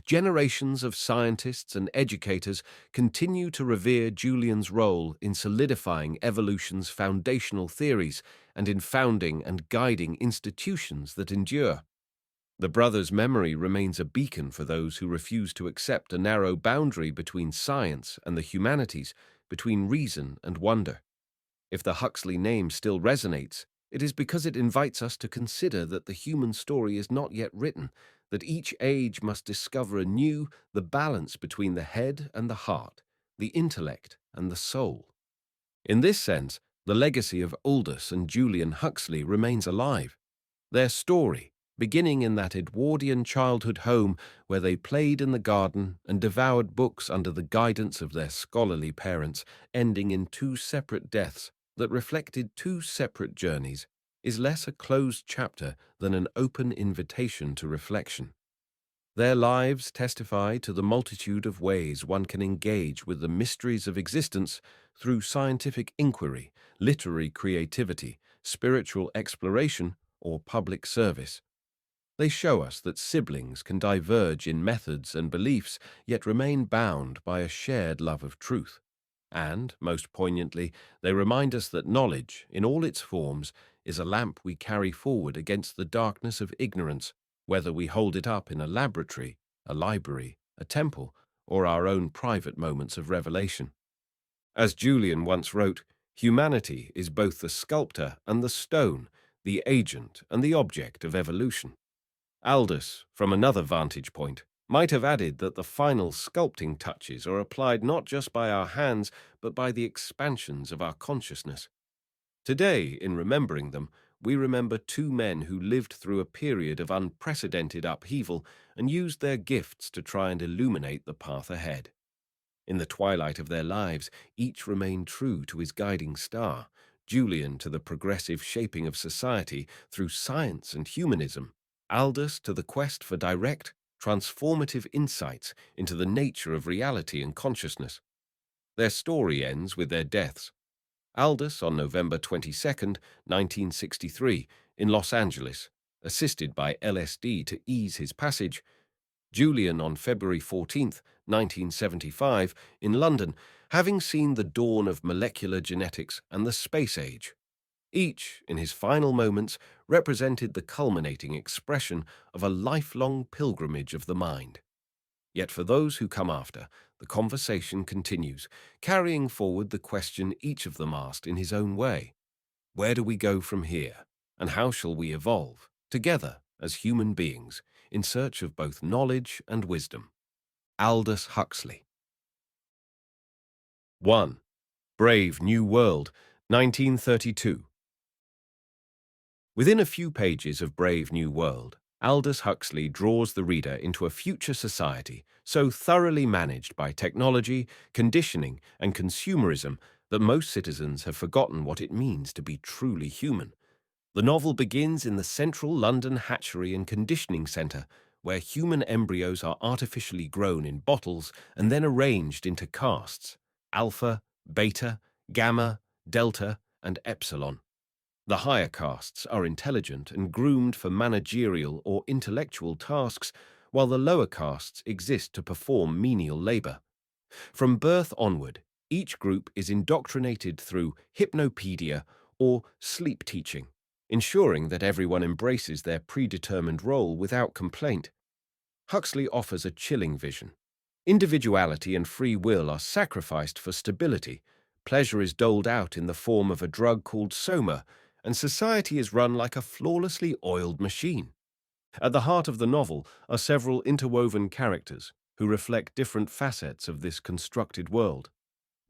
Generations of scientists and educators continue to revere Julian's role in solidifying evolution's foundational theories and in founding and guiding institutions that endure. The brothers' memory remains a beacon for those who refuse to accept a narrow boundary between science and the humanities, between reason and wonder. If the Huxley name still resonates, it is because it invites us to consider that the human story is not yet written, that each age must discover anew the balance between the head and the heart, the intellect and the soul. In this sense, the legacy of Aldous and Julian Huxley remains alive. Their story, beginning in that Edwardian childhood home where they played in the garden and devoured books under the guidance of their scholarly parents, ending in two separate deaths that reflected two separate journeys, is less a closed chapter than an open invitation to reflection. Their lives testify to the multitude of ways one can engage with the mysteries of existence through scientific inquiry, literary creativity, spiritual exploration, or public service. They show us that siblings can diverge in methods and beliefs, yet remain bound by a shared love of truth. And, most poignantly, they remind us that knowledge, in all its forms, is a lamp we carry forward against the darkness of ignorance, whether we hold it up in a laboratory, a library, a temple, or our own private moments of revelation. As Julian once wrote, humanity is both the sculptor and the stone, the agent and the object of evolution. Aldous, from another vantage point, might have added that the final sculpting touches are applied not just by our hands, but by the expansions of our consciousness. Today, in remembering them, we remember two men who lived through a period of unprecedented upheaval and used their gifts to try and illuminate the path ahead. In the twilight of their lives, each remained true to his guiding star, Julian to the progressive shaping of society through science and humanism, Aldous to the quest for direct, transformative insights into the nature of reality and consciousness. Their story ends with their deaths. Aldous on November 22nd, 1963, in Los Angeles, assisted by LSD to ease his passage. Julian on February 14th, 1975, in London, having seen the dawn of molecular genetics and the space age. Each, in his final moments, represented the culminating expression of a lifelong pilgrimage of the mind. Yet for those who come after, the conversation continues, carrying forward the question each of them asked in his own way. Where do we go from here? And how shall we evolve, together as human beings, in search of both knowledge and wisdom? Aldous Huxley. 1. Brave New World, 1932. Within a few pages of Brave New World, Aldous Huxley draws the reader into a future society so thoroughly managed by technology, conditioning, and consumerism that most citizens have forgotten what it means to be truly human. The novel begins in the central London hatchery and conditioning centre, where human embryos are artificially grown in bottles and then arranged into castes: alpha, beta, gamma, delta, and epsilon. The higher castes are intelligent and groomed for managerial or intellectual tasks, while the lower castes exist to perform menial labor. From birth onward, each group is indoctrinated through hypnopedia or sleep teaching, ensuring that everyone embraces their predetermined role without complaint. Huxley offers a chilling vision. Individuality and free will are sacrificed for stability. Pleasure is doled out in the form of a drug called soma, and society is run like a flawlessly oiled machine. At the heart of the novel are several interwoven characters who reflect different facets of this constructed world.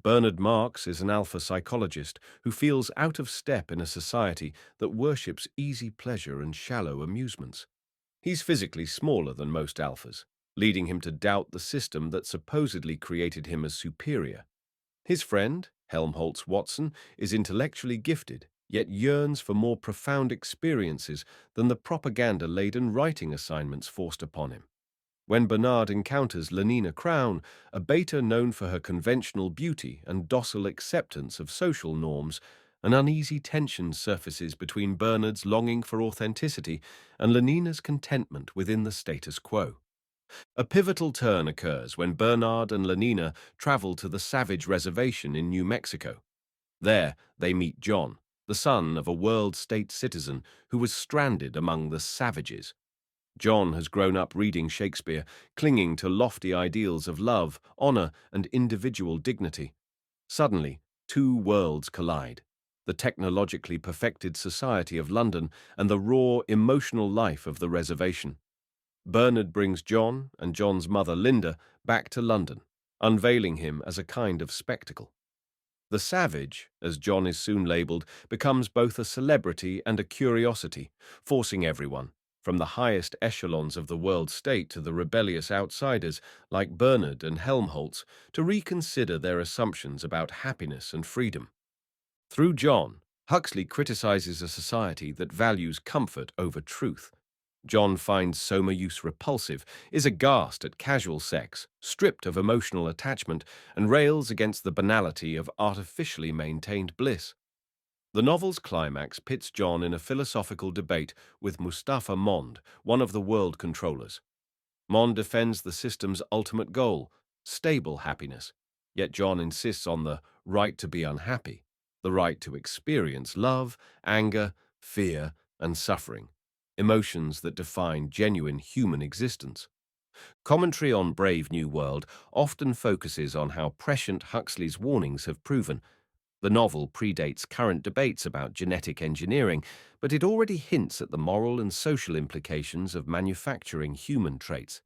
Bernard Marx is an alpha psychologist who feels out of step in a society that worships easy pleasure and shallow amusements. He's physically smaller than most alphas, leading him to doubt the system that supposedly created him as superior. His friend, Helmholtz Watson, is intellectually gifted, yet yearns for more profound experiences than the propaganda-laden writing assignments forced upon him. When Bernard encounters Lenina Crown, a beta known for her conventional beauty and docile acceptance of social norms, an uneasy tension surfaces between Bernard's longing for authenticity and Lenina's contentment within the status quo. A pivotal turn occurs when Bernard and Lenina travel to the Savage Reservation in New Mexico. There, they meet John, the son of a world state citizen who was stranded among the savages. John has grown up reading Shakespeare, clinging to lofty ideals of love, honor, and individual dignity. Suddenly, two worlds collide: the technologically perfected society of London and the raw, emotional life of the reservation. Bernard brings John and John's mother Linda back to London, unveiling him as a kind of spectacle. The savage, as John is soon labelled, becomes both a celebrity and a curiosity, forcing everyone, from the highest echelons of the world state to the rebellious outsiders like Bernard and Helmholtz, to reconsider their assumptions about happiness and freedom. Through John, Huxley criticizes a society that values comfort over truth. John finds soma use repulsive, is aghast at casual sex, stripped of emotional attachment, and rails against the banality of artificially maintained bliss. The novel's climax pits John in a philosophical debate with Mustafa Mond, one of the world controllers. Mond defends the system's ultimate goal, stable happiness, yet John insists on the right to be unhappy, the right to experience love, anger, fear, and suffering, emotions that define genuine human existence. Commentary on Brave New World often focuses on how prescient Huxley's warnings have proven. The novel predates current debates about genetic engineering, but it already hints at the moral and social implications of manufacturing human traits.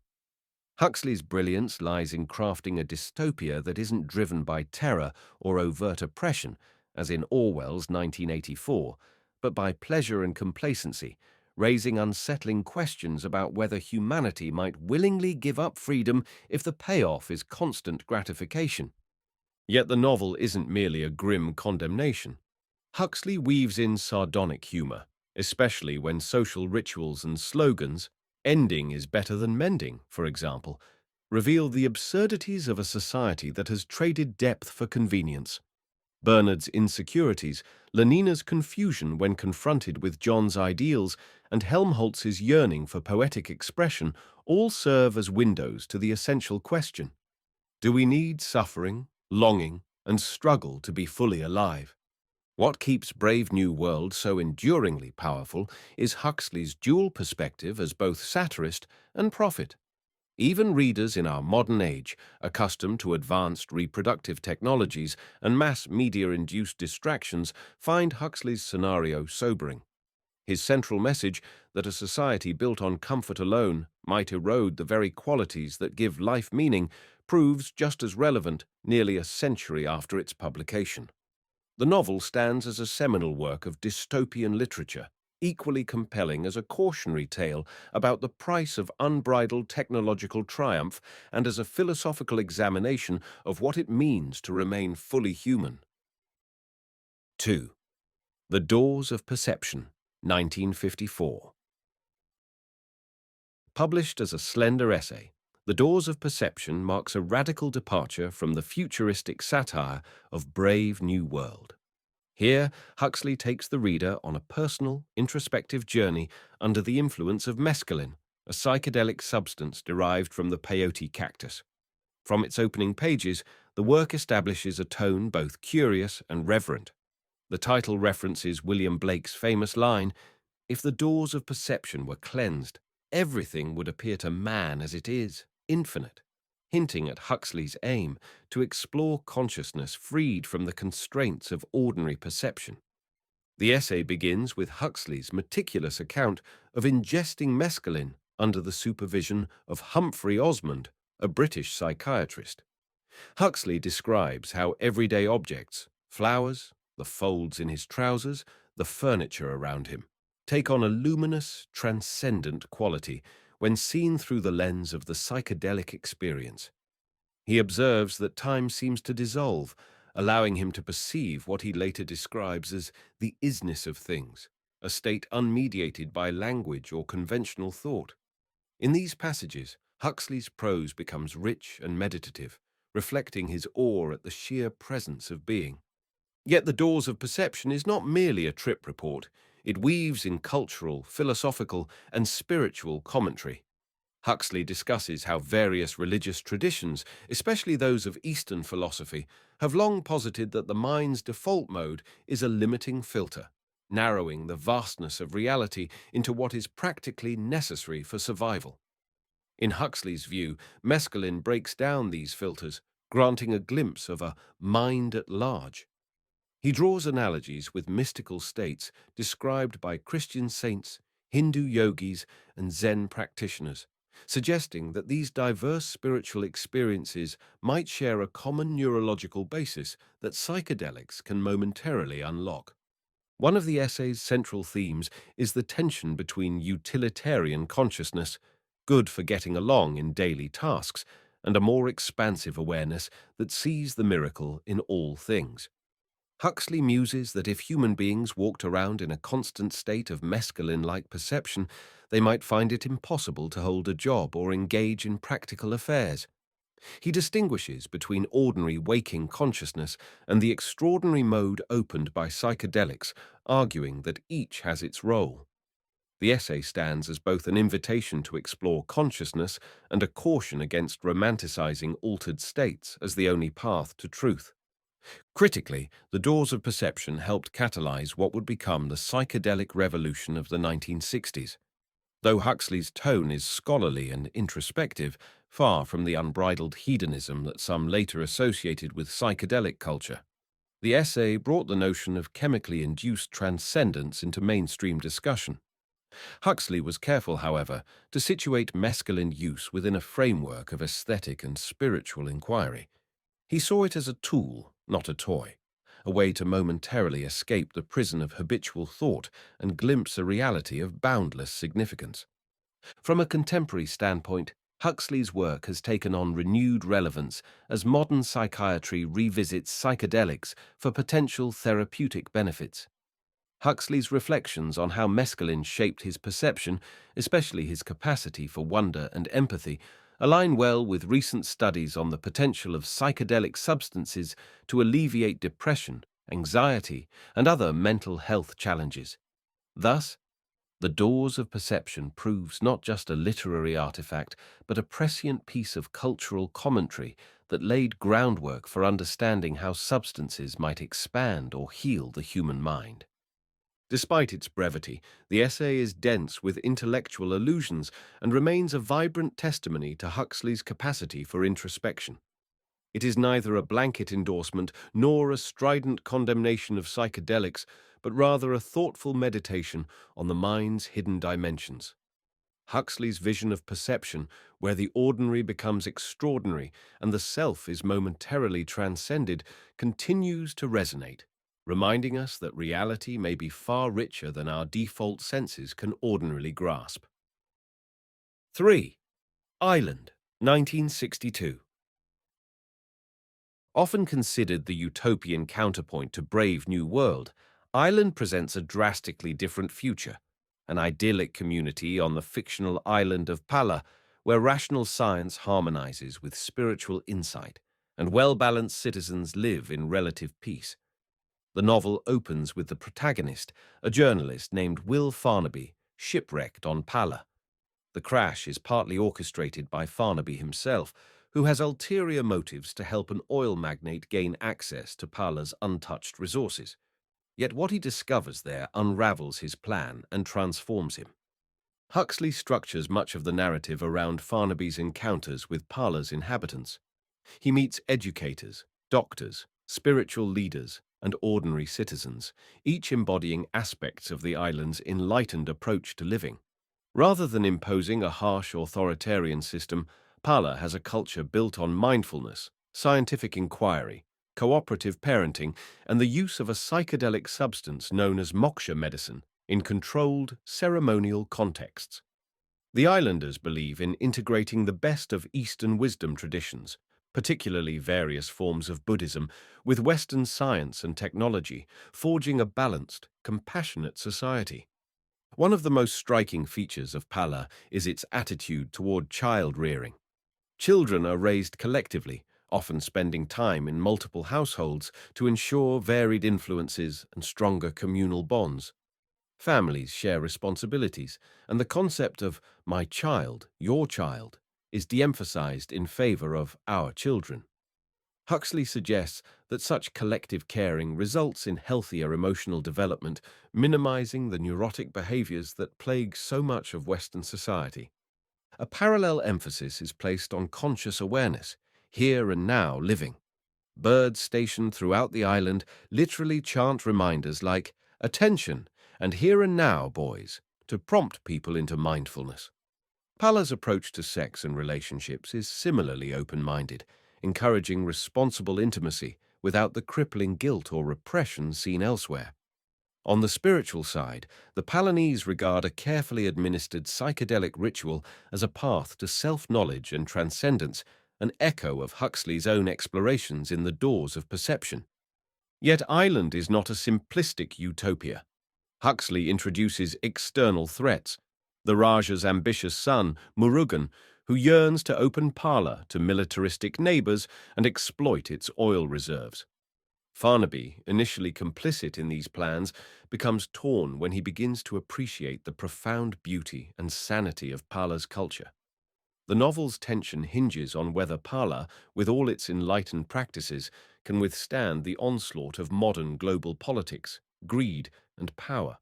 Huxley's brilliance lies in crafting a dystopia that isn't driven by terror or overt oppression, as in Orwell's 1984, but by pleasure and complacency, raising unsettling questions about whether humanity might willingly give up freedom if the payoff is constant gratification. Yet the novel isn't merely a grim condemnation. Huxley weaves in sardonic humor, especially when social rituals and slogans, ending is better than mending, for example, reveal the absurdities of a society that has traded depth for convenience. Bernard's insecurities, Lenina's confusion when confronted with John's ideals, and Helmholtz's yearning for poetic expression all serve as windows to the essential question: do we need suffering, longing, and struggle to be fully alive? What keeps Brave New World so enduringly powerful is Huxley's dual perspective as both satirist and prophet. Even readers in our modern age, accustomed to advanced reproductive technologies and mass media-induced distractions, find Huxley's scenario sobering. His central message, that a society built on comfort alone might erode the very qualities that give life meaning, proves just as relevant nearly a century after its publication. The novel stands as a seminal work of dystopian literature, equally compelling as a cautionary tale about the price of unbridled technological triumph and as a philosophical examination of what it means to remain fully human. 2. The Doors of Perception, 1954. Published as a slender essay, The Doors of Perception marks a radical departure from the futuristic satire of Brave New World. Here, Huxley takes the reader on a personal, introspective journey under the influence of mescaline, a psychedelic substance derived from the peyote cactus. From its opening pages, the work establishes a tone both curious and reverent. The title references William Blake's famous line, "If the doors of perception were cleansed, everything would appear to man as it is, infinite," hinting at Huxley's aim to explore consciousness freed from the constraints of ordinary perception. The essay begins with Huxley's meticulous account of ingesting mescaline under the supervision of Humphrey Osmond, a British psychiatrist. Huxley describes how everyday objects, flowers, the folds in his trousers, the furniture around him, take on a luminous, transcendent quality when seen through the lens of the psychedelic experience. He observes that time seems to dissolve, allowing him to perceive what he later describes as the isness of things, a state unmediated by language or conventional thought. In these passages, Huxley's prose becomes rich and meditative, reflecting his awe at the sheer presence of being. Yet The Doors of Perception is not merely a trip report. It weaves in cultural, philosophical, and spiritual commentary. Huxley discusses how various religious traditions, especially those of Eastern philosophy, have long posited that the mind's default mode is a limiting filter, narrowing the vastness of reality into what is practically necessary for survival. In Huxley's view, mescaline breaks down these filters, granting a glimpse of a mind at large. He draws analogies with mystical states described by Christian saints, Hindu yogis, and Zen practitioners, suggesting that these diverse spiritual experiences might share a common neurological basis that psychedelics can momentarily unlock. One of the essay's central themes is the tension between utilitarian consciousness, good for getting along in daily tasks, and a more expansive awareness that sees the miracle in all things. Huxley muses that if human beings walked around in a constant state of mescaline-like perception, they might find it impossible to hold a job or engage in practical affairs. He distinguishes between ordinary waking consciousness and the extraordinary mode opened by psychedelics, arguing that each has its role. The essay stands as both an invitation to explore consciousness and a caution against romanticizing altered states as the only path to truth. Critically, The Doors of Perception helped catalyze what would become the psychedelic revolution of the 1960s. Though Huxley's tone is scholarly and introspective, far from the unbridled hedonism that some later associated with psychedelic culture. The essay brought the notion of chemically induced transcendence into mainstream discussion. Huxley was careful, however, to situate mescaline use within a framework of aesthetic and spiritual inquiry. He saw it as a tool, not a toy, a way to momentarily escape the prison of habitual thought and glimpse a reality of boundless significance. From a contemporary standpoint, Huxley's work has taken on renewed relevance as modern psychiatry revisits psychedelics for potential therapeutic benefits. Huxley's reflections on how mescaline shaped his perception, especially his capacity for wonder and empathy, align well with recent studies on the potential of psychedelic substances to alleviate depression, anxiety, and other mental health challenges. Thus, The Doors of Perception proves not just a literary artifact, but a prescient piece of cultural commentary that laid groundwork for understanding how substances might expand or heal the human mind. Despite its brevity, the essay is dense with intellectual allusions and remains a vibrant testimony to Huxley's capacity for introspection. It is neither a blanket endorsement nor a strident condemnation of psychedelics, but rather a thoughtful meditation on the mind's hidden dimensions. Huxley's vision of perception, where the ordinary becomes extraordinary and the self is momentarily transcended, continues to resonate, reminding us that reality may be far richer than our default senses can ordinarily grasp. 3. Island, 1962. Often considered the utopian counterpoint to Brave New World, Island presents a drastically different future, an idyllic community on the fictional island of Pala, where rational science harmonizes with spiritual insight, and well-balanced citizens live in relative peace. The novel opens with the protagonist, a journalist named Will Farnaby, shipwrecked on Pala. The crash is partly orchestrated by Farnaby himself, who has ulterior motives to help an oil magnate gain access to Pala's untouched resources. Yet what he discovers there unravels his plan and transforms him. Huxley structures much of the narrative around Farnaby's encounters with Pala's inhabitants. He meets educators, doctors, spiritual leaders, and ordinary citizens, each embodying aspects of the island's enlightened approach to living. Rather than imposing a harsh authoritarian system, Pala has a culture built on mindfulness, scientific inquiry, cooperative parenting, and the use of a psychedelic substance known as moksha medicine in controlled, ceremonial contexts. The islanders believe in integrating the best of Eastern wisdom traditions, particularly various forms of Buddhism, with Western science and technology, forging a balanced, compassionate society. One of the most striking features of Pala is its attitude toward child rearing. Children are raised collectively, often spending time in multiple households to ensure varied influences and stronger communal bonds. Families share responsibilities, and the concept of my child, your child, is de-emphasized in favor of our children. Huxley suggests that such collective caring results in healthier emotional development, minimizing the neurotic behaviors that plague so much of Western society. A parallel emphasis is placed on conscious awareness, here and now living. Birds stationed throughout the island literally chant reminders like, "Attention," and "Here and now, boys," to prompt people into mindfulness. Pala's approach to sex and relationships is similarly open-minded, encouraging responsible intimacy without the crippling guilt or repression seen elsewhere. On the spiritual side, the Palanese regard a carefully administered psychedelic ritual as a path to self-knowledge and transcendence, an echo of Huxley's own explorations in The Doors of Perception. Yet Island is not a simplistic utopia. Huxley introduces external threats. The Raja's ambitious son, Murugan, who yearns to open Pala to militaristic neighbors and exploit its oil reserves. Farnaby, initially complicit in these plans, becomes torn when he begins to appreciate the profound beauty and sanity of Pala's culture. The novel's tension hinges on whether Pala, with all its enlightened practices, can withstand the onslaught of modern global politics, greed, and power.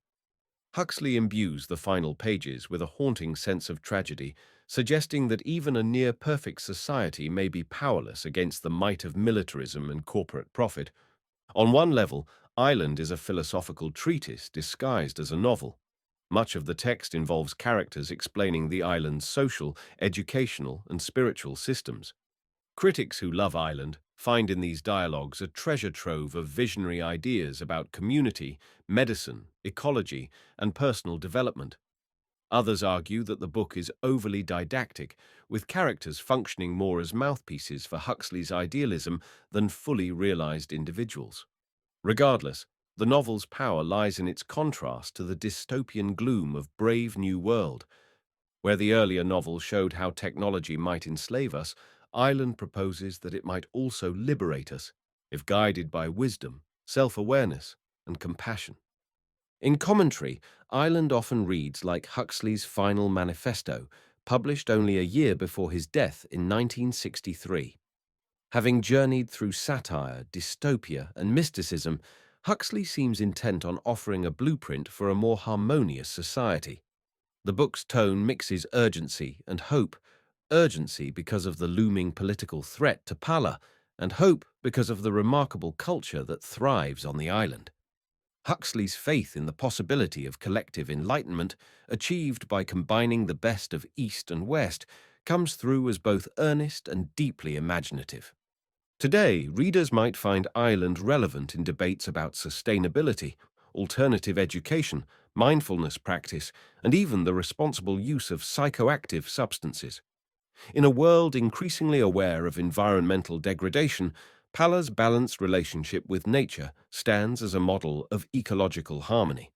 Huxley imbues the final pages with a haunting sense of tragedy, suggesting that even a near-perfect society may be powerless against the might of militarism and corporate profit. On one level, Island is a philosophical treatise disguised as a novel. Much of the text involves characters explaining the island's social, educational, and spiritual systems. Critics who love Island find in these dialogues a treasure trove of visionary ideas about community, medicine, ecology, and personal development. Others argue that the book is overly didactic, with characters functioning more as mouthpieces for Huxley's idealism than fully realized individuals. Regardless, the novel's power lies in its contrast to the dystopian gloom of Brave New World. Where the earlier novel showed how technology might enslave us, Island proposes that it might also liberate us, if guided by wisdom, self-awareness, and compassion. In commentary, Island often reads like Huxley's final manifesto, published only a year before his death in 1963. Having journeyed through satire, dystopia, and mysticism, Huxley seems intent on offering a blueprint for a more harmonious society. The book's tone mixes urgency and hope, urgency because of the looming political threat to Pala, and hope because of the remarkable culture that thrives on the island. Huxley's faith in the possibility of collective enlightenment, achieved by combining the best of East and West, comes through as both earnest and deeply imaginative. Today, readers might find Island relevant in debates about sustainability, alternative education, mindfulness practice, and even the responsible use of psychoactive substances. In a world increasingly aware of environmental degradation, Pala's balanced relationship with nature stands as a model of ecological harmony.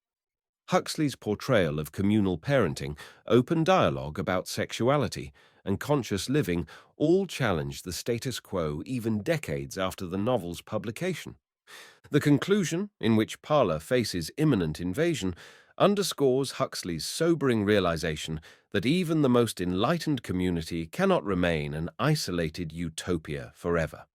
Huxley's portrayal of communal parenting, open dialogue about sexuality, and conscious living all challenge the status quo even decades after the novel's publication. The conclusion, in which Pala faces imminent invasion, underscores Huxley's sobering realization that even the most enlightened community cannot remain an isolated utopia forever.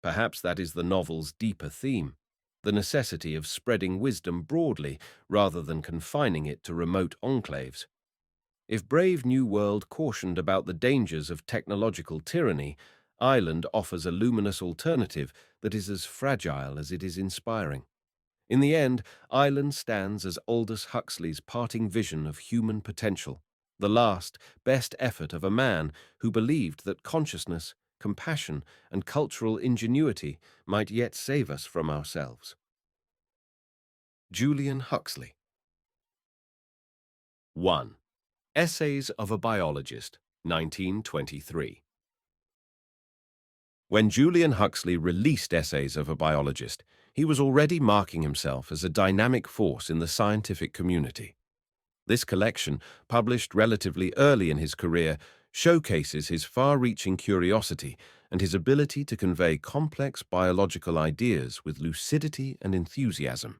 Perhaps that is the novel's deeper theme, the necessity of spreading wisdom broadly rather than confining it to remote enclaves. If Brave New World cautioned about the dangers of technological tyranny, Island offers a luminous alternative that is as fragile as it is inspiring. In the end, Island stands as Aldous Huxley's parting vision of human potential, the last, best effort of a man who believed that consciousness, compassion, and cultural ingenuity might yet save us from ourselves. Julian Huxley. 1. Essays of a Biologist, 1923. When Julian Huxley released Essays of a Biologist, he was already marking himself as a dynamic force in the scientific community. This collection, published relatively early in his career, showcases his far-reaching curiosity and his ability to convey complex biological ideas with lucidity and enthusiasm.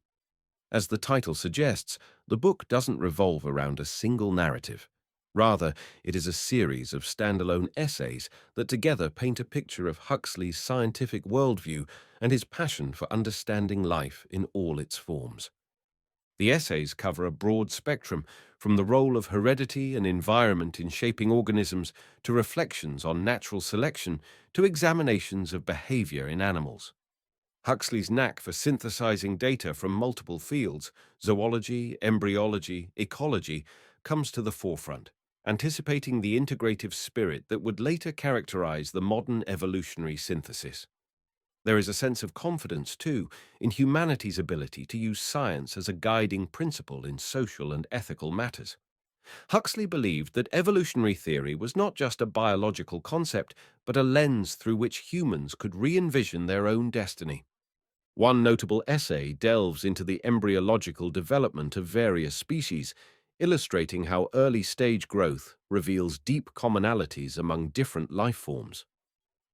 As the title suggests, the book doesn't revolve around a single narrative. Rather, it is a series of standalone essays that together paint a picture of Huxley's scientific worldview and his passion for understanding life in all its forms. The essays cover a broad spectrum, from the role of heredity and environment in shaping organisms to reflections on natural selection to examinations of behavior in animals. Huxley's knack for synthesizing data from multiple fields, zoology, embryology, ecology, comes to the forefront, anticipating the integrative spirit that would later characterize the modern evolutionary synthesis. There is a sense of confidence, too, in humanity's ability to use science as a guiding principle in social and ethical matters. Huxley believed that evolutionary theory was not just a biological concept, but a lens through which humans could re-envision their own destiny. One notable essay delves into the embryological development of various species, illustrating how early-stage growth reveals deep commonalities among different life forms.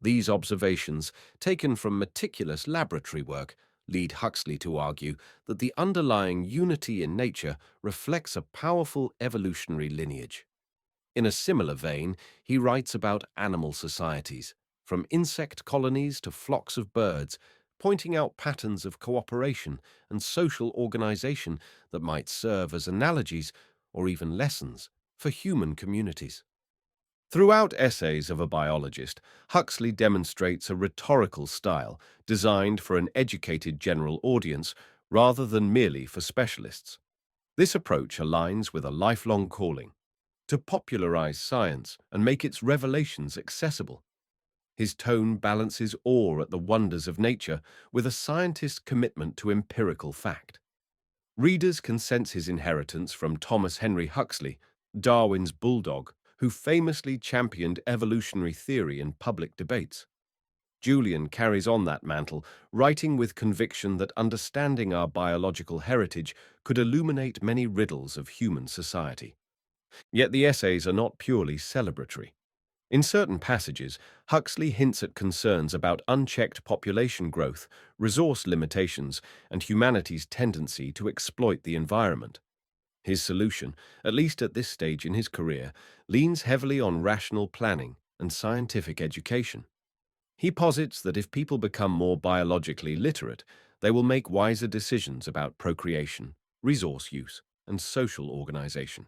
These observations, taken from meticulous laboratory work, lead Huxley to argue that the underlying unity in nature reflects a powerful evolutionary lineage. In a similar vein, he writes about animal societies, from insect colonies to flocks of birds, pointing out patterns of cooperation and social organization that might serve as analogies or even lessons for human communities. Throughout Essays of a Biologist, Huxley demonstrates a rhetorical style designed for an educated general audience rather than merely for specialists. This approach aligns with a lifelong calling to popularize science and make its revelations accessible. His tone balances awe at the wonders of nature with a scientist's commitment to empirical fact. Readers can sense his inheritance from Thomas Henry Huxley, Darwin's bulldog, who famously championed evolutionary theory in public debates. Julian carries on that mantle, writing with conviction that understanding our biological heritage could illuminate many riddles of human society. Yet the essays are not purely celebratory. In certain passages, Huxley hints at concerns about unchecked population growth, resource limitations, and humanity's tendency to exploit the environment. His solution, at least at this stage in his career, leans heavily on rational planning and scientific education. He posits that if people become more biologically literate, they will make wiser decisions about procreation, resource use, and social organization.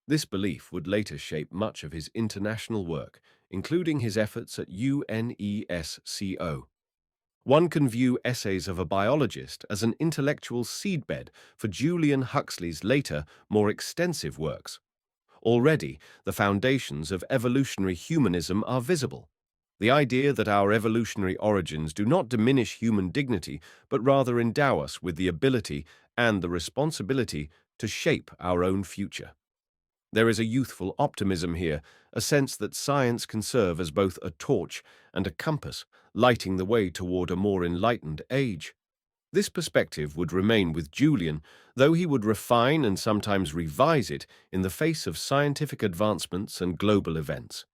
This belief would later shape much of his international work, including his efforts at UNESCO. One can view Essays of a Biologist as an intellectual seedbed for Julian Huxley's later, more extensive works. Already, the foundations of evolutionary humanism are visible. The idea that our evolutionary origins do not diminish human dignity, but rather endow us with the ability and the responsibility to shape our own future. There is a youthful optimism here, a sense that science can serve as both a torch and a compass, lighting the way toward a more enlightened age. This perspective would remain with Julian, though he would refine and sometimes revise it in the face of scientific advancements and global events.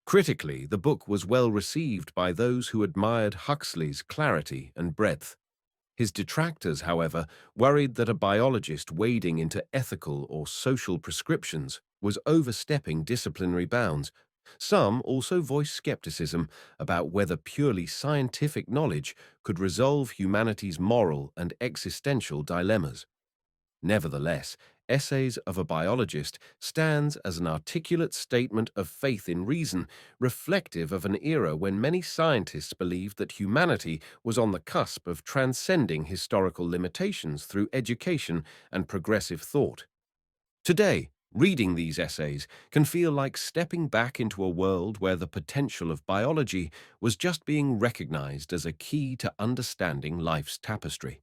Critically, the book was well received by those who admired Huxley's clarity and breadth. His detractors, however, worried that a biologist wading into ethical or social prescriptions was overstepping disciplinary bounds. Some also voiced skepticism about whether purely scientific knowledge could resolve humanity's moral and existential dilemmas. Nevertheless, Essays of a Biologist stands as an articulate statement of faith in reason, reflective of an era when many scientists believed that humanity was on the cusp of transcending historical limitations through education and progressive thought. Today, reading these essays can feel like stepping back into a world where the potential of biology was just being recognized as a key to understanding life's tapestry.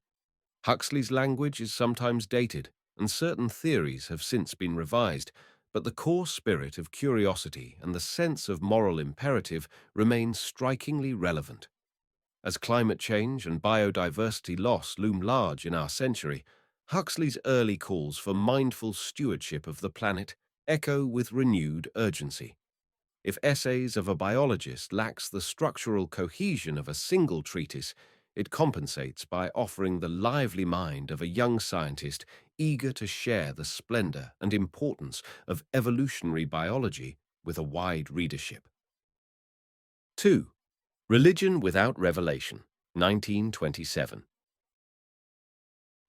Huxley's language is sometimes dated, and certain theories have since been revised, but the core spirit of curiosity and the sense of moral imperative remain strikingly relevant. As climate change and biodiversity loss loom large in our century, Huxley's early calls for mindful stewardship of the planet echo with renewed urgency. If Essays of a Biologist lacks the structural cohesion of a single treatise, it compensates by offering the lively mind of a young scientist eager to share the splendor and importance of evolutionary biology with a wide readership. 2. Religion Without Revelation, 1927.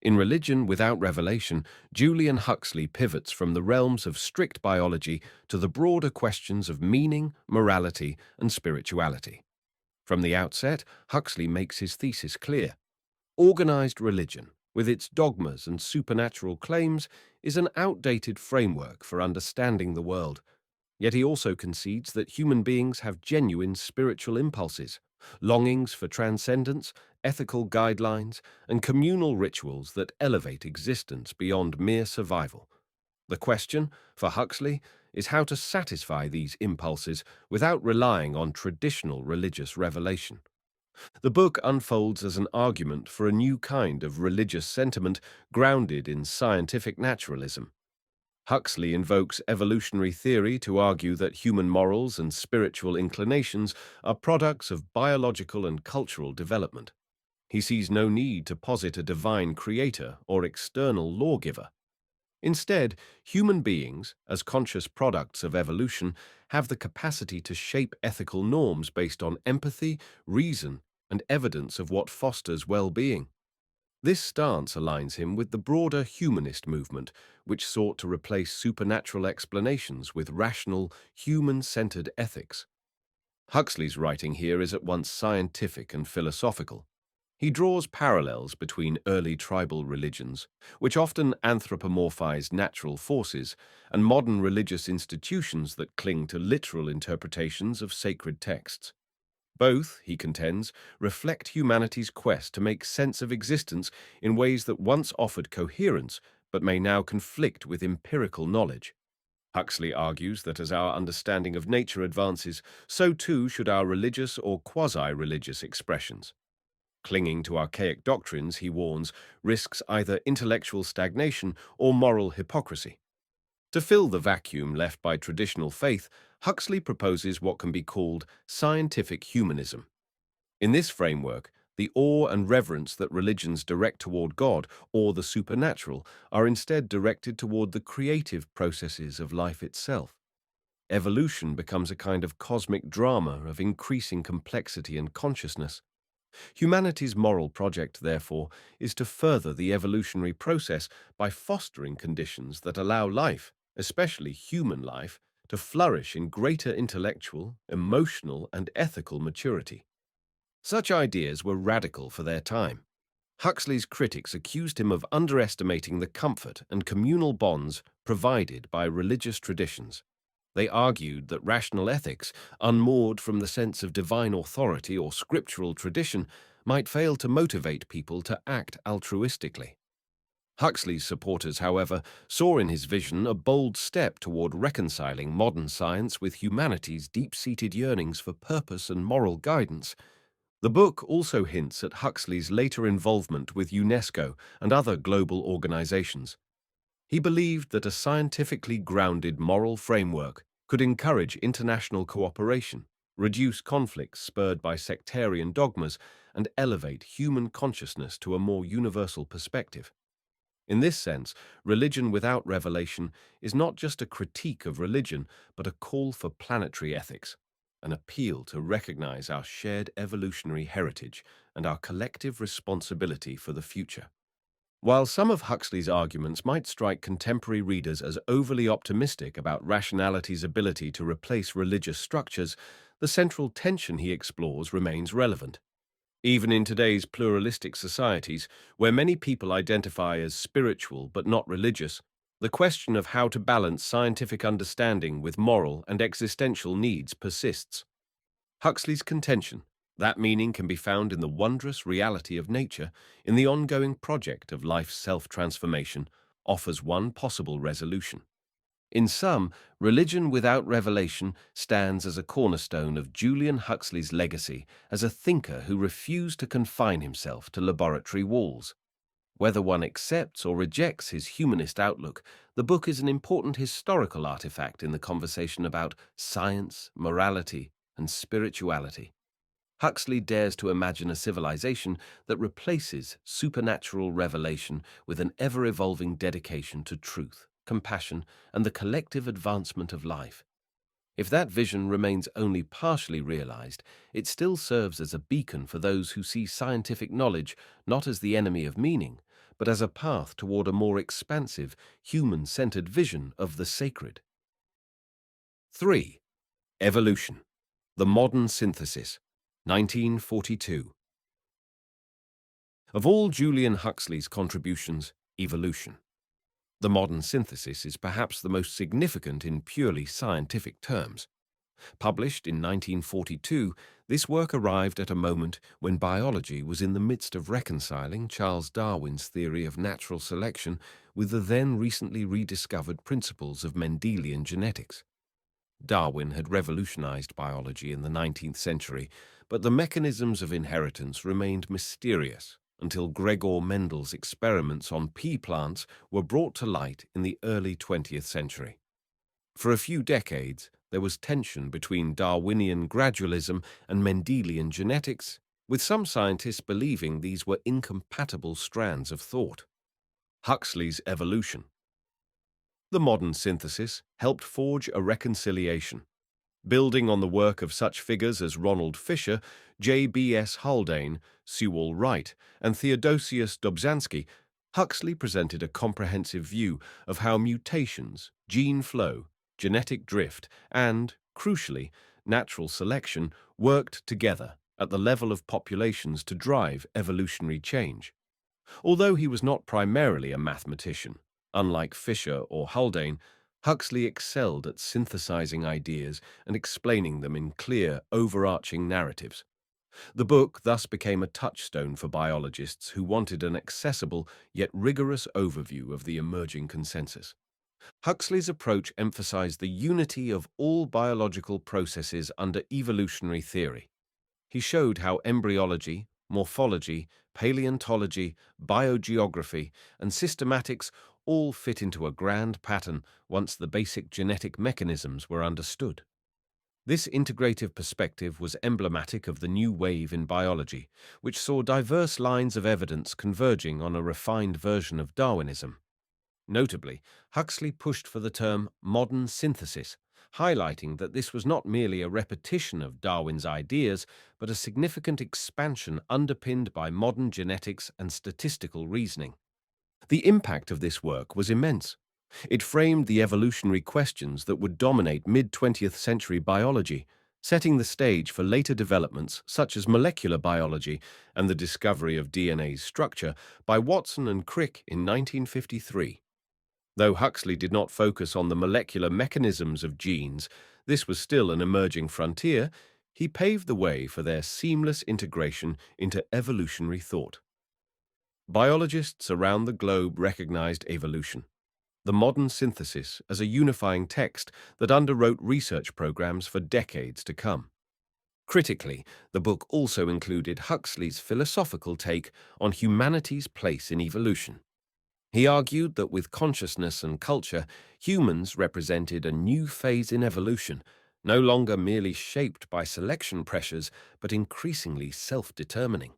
In Religion Without Revelation, Julian Huxley pivots from the realms of strict biology to the broader questions of meaning, morality, and spirituality. From the outset, Huxley makes his thesis clear. Organized religion, with its dogmas and supernatural claims, is an outdated framework for understanding the world. Yet he also concedes that human beings have genuine spiritual impulses, longings for transcendence, ethical guidelines, and communal rituals that elevate existence beyond mere survival. The question, for Huxley, is how to satisfy these impulses without relying on traditional religious revelation. The book unfolds as an argument for a new kind of religious sentiment grounded in scientific naturalism. Huxley invokes evolutionary theory to argue that human morals and spiritual inclinations are products of biological and cultural development. He sees no need to posit a divine creator or external lawgiver. Instead, human beings, as conscious products of evolution, have the capacity to shape ethical norms based on empathy, reason, and evidence of what fosters well-being. This stance aligns him with the broader humanist movement, which sought to replace supernatural explanations with rational, human-centered ethics. Huxley's writing here is at once scientific and philosophical. He draws parallels between early tribal religions, which often anthropomorphize natural forces, and modern religious institutions that cling to literal interpretations of sacred texts. Both, he contends, reflect humanity's quest to make sense of existence in ways that once offered coherence but may now conflict with empirical knowledge. Huxley argues that as our understanding of nature advances, so too should our religious or quasi-religious expressions. Clinging to archaic doctrines, he warns, risks either intellectual stagnation or moral hypocrisy. To fill the vacuum left by traditional faith, Huxley proposes what can be called scientific humanism. In this framework, the awe and reverence that religions direct toward God or the supernatural are instead directed toward the creative processes of life itself. Evolution becomes a kind of cosmic drama of increasing complexity and consciousness. Humanity's moral project, therefore, is to further the evolutionary process by fostering conditions that allow life, especially human life, to flourish in greater intellectual, emotional, and ethical maturity. Such ideas were radical for their time. Huxley's critics accused him of underestimating the comfort and communal bonds provided by religious traditions. They argued that rational ethics, unmoored from the sense of divine authority or scriptural tradition, might fail to motivate people to act altruistically. Huxley's supporters, however, saw in his vision a bold step toward reconciling modern science with humanity's deep-seated yearnings for purpose and moral guidance. The book also hints at Huxley's later involvement with UNESCO and other global organizations. He believed that a scientifically grounded moral framework could encourage international cooperation, reduce conflicts spurred by sectarian dogmas, and elevate human consciousness to a more universal perspective. In this sense, religion without revelation is not just a critique of religion, but a call for planetary ethics, an appeal to recognize our shared evolutionary heritage and our collective responsibility for the future. While some of Huxley's arguments might strike contemporary readers as overly optimistic about rationality's ability to replace religious structures, the central tension he explores remains relevant. Even in today's pluralistic societies, where many people identify as spiritual but not religious, the question of how to balance scientific understanding with moral and existential needs persists. Huxley's contention that meaning can be found in the wondrous reality of nature, in the ongoing project of life's self-transformation, offers one possible resolution. In sum, religion without revelation stands as a cornerstone of Julian Huxley's legacy as a thinker who refused to confine himself to laboratory walls. Whether one accepts or rejects his humanist outlook, the book is an important historical artifact in the conversation about science, morality, and spirituality. Huxley dares to imagine a civilization that replaces supernatural revelation with an ever-evolving dedication to truth, compassion, and the collective advancement of life. If that vision remains only partially realized, it still serves as a beacon for those who see scientific knowledge not as the enemy of meaning, but as a path toward a more expansive, human-centered vision of the sacred. 3. Evolution. The Modern Synthesis. 1942. Of all Julian Huxley's contributions, evolution. The modern synthesis is perhaps the most significant in purely scientific terms. Published in 1942, this work arrived at a moment when biology was in the midst of reconciling Charles Darwin's theory of natural selection with the then recently rediscovered principles of Mendelian genetics. Darwin had revolutionized biology in the 19th century, but the mechanisms of inheritance remained mysterious until Gregor Mendel's experiments on pea plants were brought to light in the early 20th century. For a few decades, there was tension between Darwinian gradualism and Mendelian genetics, with some scientists believing these were incompatible strands of thought. Huxley's evolution. The modern synthesis helped forge a reconciliation. Building on the work of such figures as Ronald Fisher, J.B.S. Haldane, Sewall Wright, and Theodosius Dobzhansky, Huxley presented a comprehensive view of how mutations, gene flow, genetic drift, and, crucially, natural selection worked together at the level of populations to drive evolutionary change. Although he was not primarily a mathematician, unlike Fisher or Haldane, Huxley excelled at synthesizing ideas and explaining them in clear, overarching narratives. The book thus became a touchstone for biologists who wanted an accessible yet rigorous overview of the emerging consensus. Huxley's approach emphasized the unity of all biological processes under evolutionary theory. He showed how embryology, morphology, paleontology, biogeography, and systematics all fit into a grand pattern once the basic genetic mechanisms were understood. This integrative perspective was emblematic of the new wave in biology, which saw diverse lines of evidence converging on a refined version of Darwinism. Notably, Huxley pushed for the term modern synthesis, highlighting that this was not merely a repetition of Darwin's ideas, but a significant expansion underpinned by modern genetics and statistical reasoning. The impact of this work was immense. It framed the evolutionary questions that would dominate mid-20th century biology, setting the stage for later developments such as molecular biology and the discovery of DNA's structure by Watson and Crick in 1953. Though Huxley did not focus on the molecular mechanisms of genes, this was still an emerging frontier. He paved the way for their seamless integration into evolutionary thought. Biologists around the globe recognized evolution, the modern synthesis, as a unifying text that underwrote research programs for decades to come. Critically, the book also included Huxley's philosophical take on humanity's place in evolution. He argued that with consciousness and culture, humans represented a new phase in evolution, no longer merely shaped by selection pressures, but increasingly self-determining.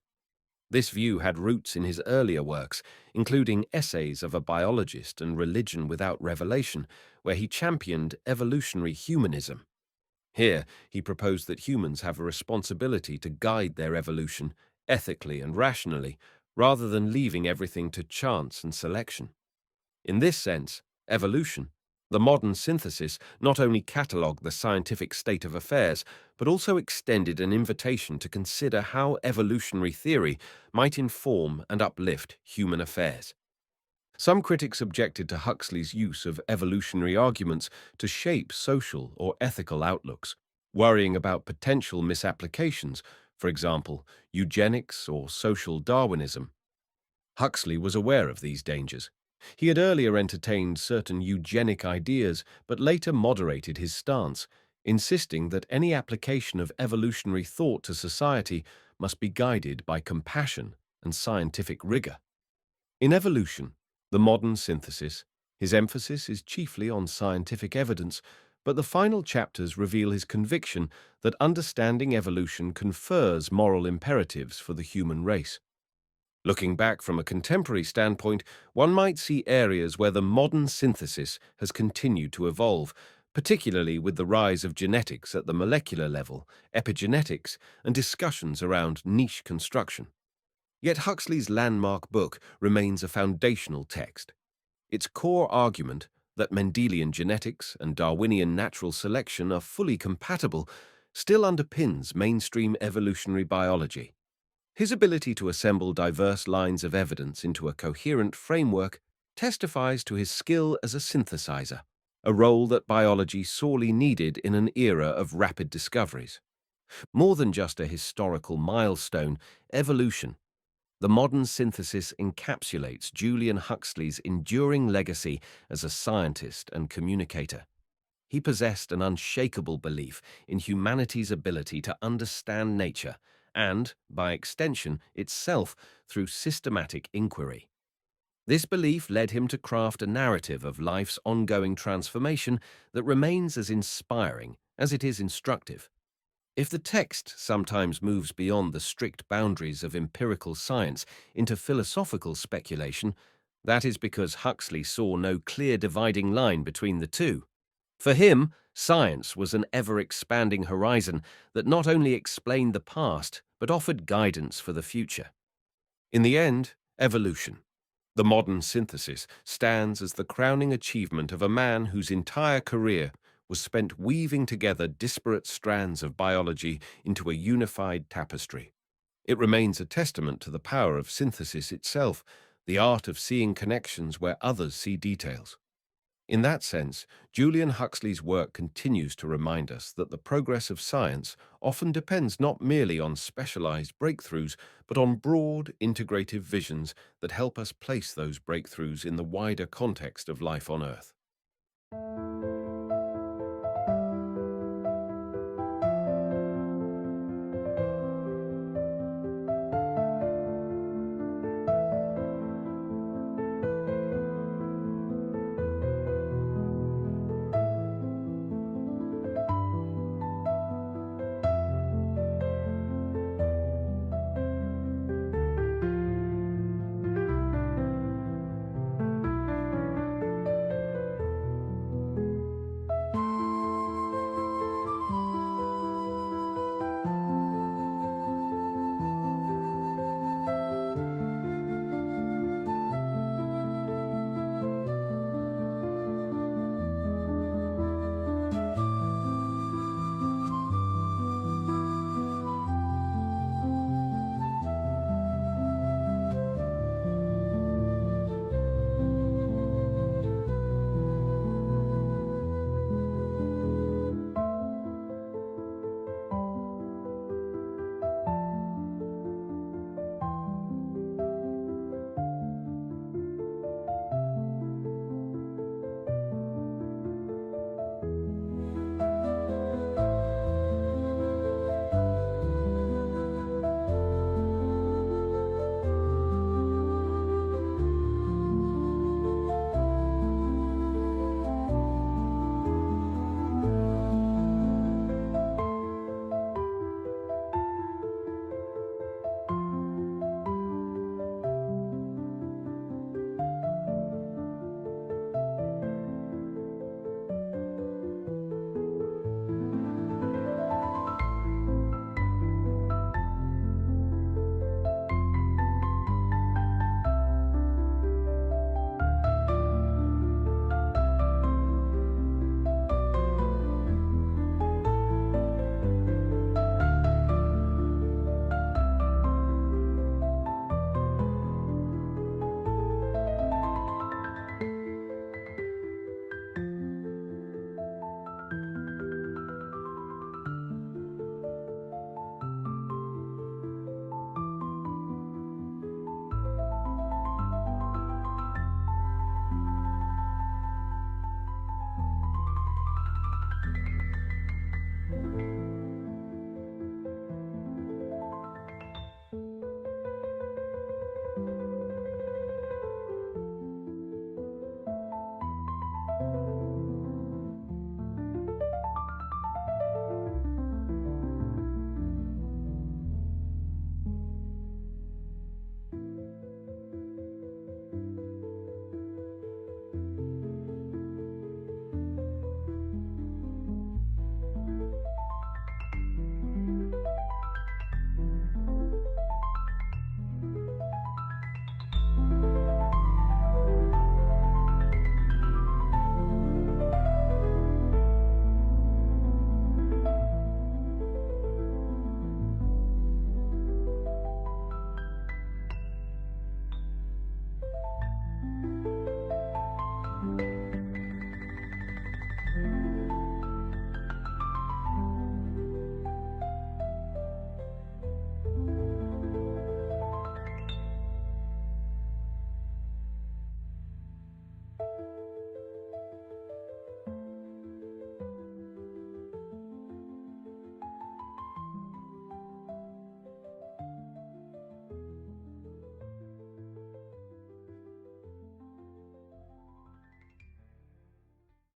This view had roots in his earlier works, including Essays of a Biologist and Religion Without Revelation, where he championed evolutionary humanism. Here, he proposed that humans have a responsibility to guide their evolution ethically and rationally, rather than leaving everything to chance and selection. In this sense, evolution, the modern synthesis, not only catalogued the scientific state of affairs, but also extended an invitation to consider how evolutionary theory might inform and uplift human affairs. Some critics objected to Huxley's use of evolutionary arguments to shape social or ethical outlooks, worrying about potential misapplications, for example, eugenics or social Darwinism. Huxley was aware of these dangers. He had earlier entertained certain eugenic ideas, but later moderated his stance, insisting that any application of evolutionary thought to society must be guided by compassion and scientific rigor. In evolution, the modern synthesis, his emphasis is chiefly on scientific evidence, but the final chapters reveal his conviction that understanding evolution confers moral imperatives for the human race. Looking back from a contemporary standpoint, one might see areas where the modern synthesis has continued to evolve, particularly with the rise of genetics at the molecular level, epigenetics, and discussions around niche construction. Yet Huxley's landmark book remains a foundational text. Its core argument, that Mendelian genetics and Darwinian natural selection are fully compatible, still underpins mainstream evolutionary biology. His ability to assemble diverse lines of evidence into a coherent framework testifies to his skill as a synthesizer, a role that biology sorely needed in an era of rapid discoveries. More than just a historical milestone, evolution, the modern synthesis encapsulates Julian Huxley's enduring legacy as a scientist and communicator. He possessed an unshakable belief in humanity's ability to understand nature and, by extension, itself through systematic inquiry. This belief led him to craft a narrative of life's ongoing transformation that remains as inspiring as it is instructive. If the text sometimes moves beyond the strict boundaries of empirical science into philosophical speculation, that is because Huxley saw no clear dividing line between the two. For him, science was an ever-expanding horizon that not only explained the past, but but offered guidance for the future. In the end, evolution, the modern synthesis, stands as the crowning achievement of a man whose entire career was spent weaving together disparate strands of biology into a unified tapestry. It remains a testament to the power of synthesis itself, the art of seeing connections where others see details. In that sense, Julian Huxley's work continues to remind us that the progress of science often depends not merely on specialized breakthroughs, but on broad, integrative visions that help us place those breakthroughs in the wider context of life on Earth.